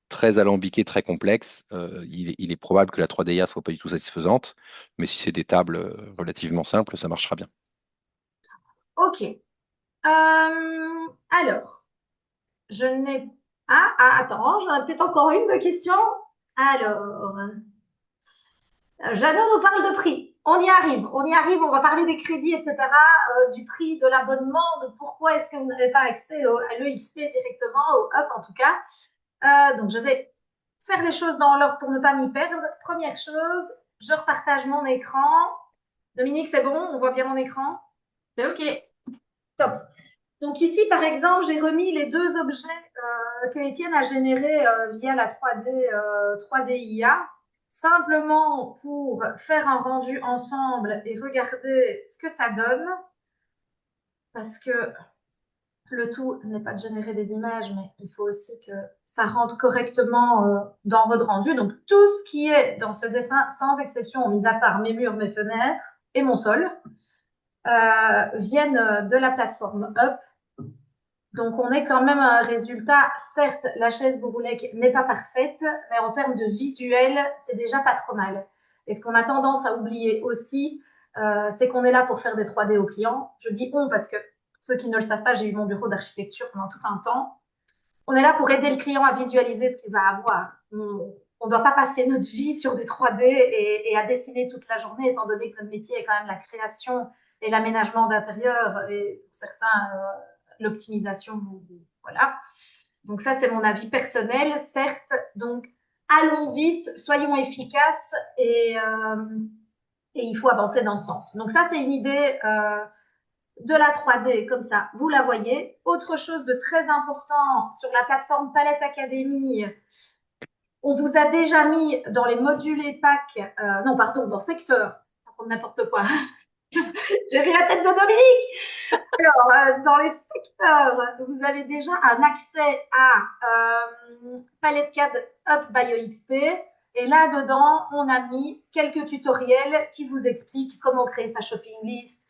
très alambiquée, très complexe, il est probable que la 3D IA soit pas du tout satisfaisante, mais si c'est des tables relativement simples, ça marchera bien. Ok. Alors, je n'ai... attends, j'en ai peut-être encore une de questions. Alors, Jeannot nous parle de prix. On y arrive, on va parler des crédits, etc., du prix de l'abonnement, de pourquoi est-ce que vous n'avez pas accès à l'EXP directement, au Up en tout cas. Donc, je vais faire les choses dans l'ordre pour ne pas m'y perdre. Première chose, je repartage mon écran. Dominique, c'est bon? On voit bien mon écran? C'est OK. Top. Donc ici, par exemple, j'ai remis les deux objets que Étienne a générés via la 3D IA, simplement pour faire un rendu ensemble et regarder ce que ça donne, parce que le tout n'est pas de générer des images, mais il faut aussi que ça rentre correctement dans votre rendu. Donc tout ce qui est dans ce dessin, sans exception, mis à part mes murs, mes fenêtres et mon sol, viennent de la plateforme Up. Donc, on est quand même à un résultat. Certes, la chaise Bouroulec n'est pas parfaite, mais en termes de visuel, c'est déjà pas trop mal. Et ce qu'on a tendance à oublier aussi, c'est qu'on est là pour faire des 3D aux clients. Je dis on parce que ceux qui ne le savent pas, j'ai eu mon bureau d'architecture pendant tout un temps. On est là pour aider le client à visualiser ce qu'il va avoir. On ne doit pas passer notre vie sur des 3D et à dessiner toute la journée, étant donné que notre métier est quand même la création et l'aménagement d'intérieur et pour certains, l'optimisation. Voilà. Donc ça, c'est mon avis personnel, certes. Donc, allons vite, soyons efficaces et il faut avancer dans ce sens. Donc ça, c'est une idée de la 3D, comme ça, vous la voyez. Autre chose de très important sur la plateforme Palette Academy, on vous a déjà mis dans les modules et packs, non, pardon, dans secteur, n'importe quoi. J'ai vu la tête de Dominique. Alors, dans les secteurs, vous avez déjà un accès à Palette CAD Up by EXP. Et là-dedans, on a mis quelques tutoriels qui vous expliquent comment créer sa shopping list,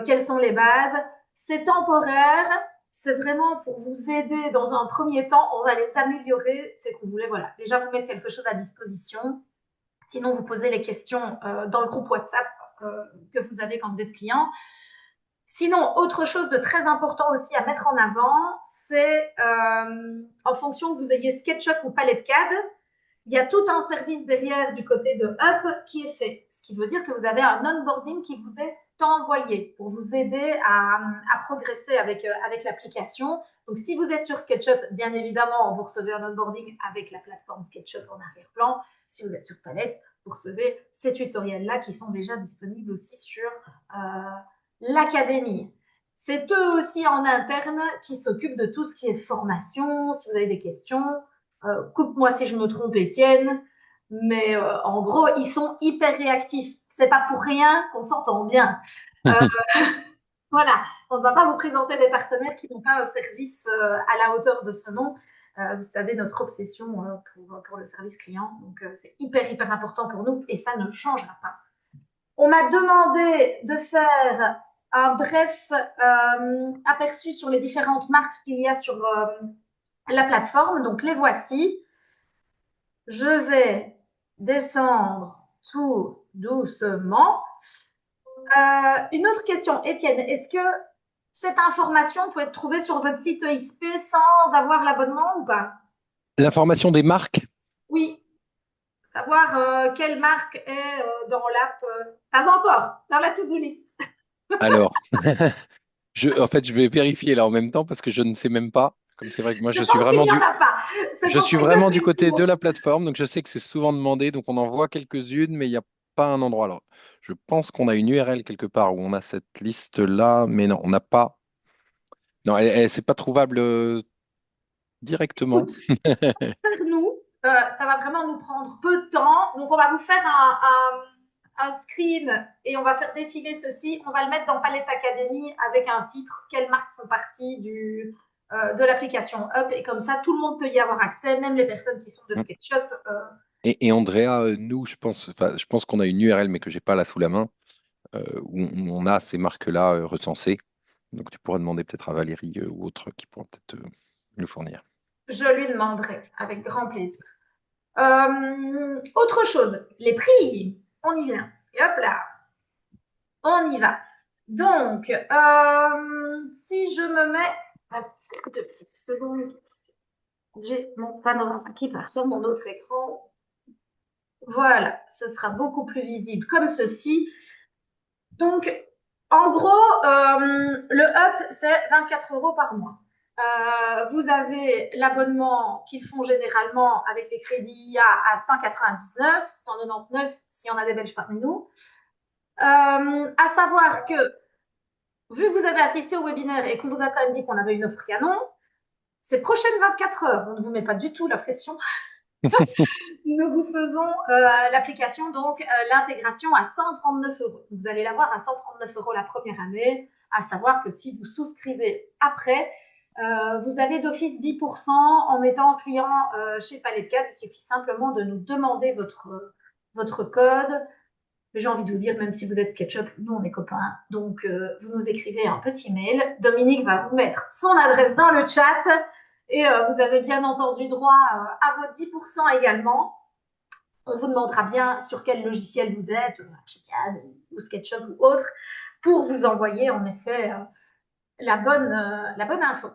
quelles sont les bases. C'est temporaire, c'est vraiment pour vous aider dans un premier temps. On va les améliorer. C'est qu'on voulait, voilà, déjà vous mettre quelque chose à disposition. Sinon, vous posez les questions dans le groupe WhatsApp que vous avez quand vous êtes client. Sinon, autre chose de très important aussi à mettre en avant, c'est en fonction que vous ayez SketchUp ou Palette CAD, il y a tout un service derrière du côté de Up qui est fait. Ce qui veut dire que vous avez un onboarding qui vous est envoyé pour vous aider à progresser avec l'application. Donc, si vous êtes sur SketchUp, bien évidemment, vous recevez un onboarding avec la plateforme SketchUp en arrière-plan. Si vous êtes sur Palette, vous recevez ces tutoriels-là qui sont déjà disponibles aussi sur l'académie. C'est eux aussi en interne qui s'occupent de tout ce qui est formation. Si vous avez des questions, coupe-moi si je me trompe, Étienne. Mais en gros, ils sont hyper réactifs. C'est pas pour rien qu'on s'entend bien. Voilà, on ne va pas vous présenter des partenaires qui n'ont pas un service à la hauteur de ce nom. Vous savez, notre obsession pour le service client. Donc, c'est hyper important pour nous et ça ne changera pas. On m'a demandé de faire un bref aperçu sur les différentes marques qu'il y a sur la plateforme. Donc, les voici. Je vais descendre tout doucement. Une autre question, Étienne, est-ce que cette information peut être trouvée sur votre site EXP sans avoir l'abonnement ou pas? L'information des marques? Oui. Savoir quelle marque est dans l'app. Pas encore, dans la to-do list. Alors, en fait, je vais vérifier là en même temps parce que je ne sais même pas. Comme c'est vrai que moi, Je pense qu'il n'y en a pas. je suis vraiment du côté de la plateforme, donc je sais que c'est souvent demandé, donc on en voit quelques-unes, mais il n'y a pas un endroit. Alors, je pense qu'on a une URL quelque part où on a cette liste-là, mais non, on n'a pas. Non, c'est pas trouvable directement. Écoute, nous, ça va vraiment nous prendre peu de temps. Donc, on va vous faire un screen et on va faire défiler ceci. On va le mettre dans Palette Academy avec un titre, quelles marques font partie de l'application Up. Et comme ça, tout le monde peut y avoir accès, même les personnes qui sont de SketchUp. Et Andrea, nous, je pense qu'on a une URL, mais que j'ai pas là sous la main, où on a ces marques-là recensées. Donc, tu pourras demander peut-être à Valérie ou autre qui pourra peut-être nous fournir. Je lui demanderai avec grand plaisir. Autre chose, les prix. On y vient. Et hop là. On y va. Donc, si je me mets... Deux petites secondes. J'ai mon panorama qui part sur mon autre écran. Voilà, ce sera beaucoup plus visible comme ceci. Donc, en gros, le up, c'est 24 € par mois. Vous avez l'abonnement qu'ils font généralement avec les crédits IA à 199, 199 si on a des Belges parmi nous. À savoir que, vu que vous avez assisté au webinaire et qu'on vous a quand même dit qu'on avait une offre canon, ces prochaines 24 heures, on ne vous met pas du tout la pression. Nous vous faisons l'application, donc l'intégration à 139 €. Vous allez l'avoir à 139 € la première année, à savoir que si vous souscrivez après, vous avez d'office 10% en étant client chez Palette CAD. Il suffit simplement de nous demander votre code. J'ai envie de vous dire, même si vous êtes SketchUp, nous, on est copains. Donc, vous nous écrivez un petit mail. Dominique va vous mettre son adresse dans le chat. Et vous avez bien entendu droit à vos 10% également. On vous demandera bien sur quel logiciel vous êtes, Archicad ou SketchUp ou autre, pour vous envoyer en effet la bonne info.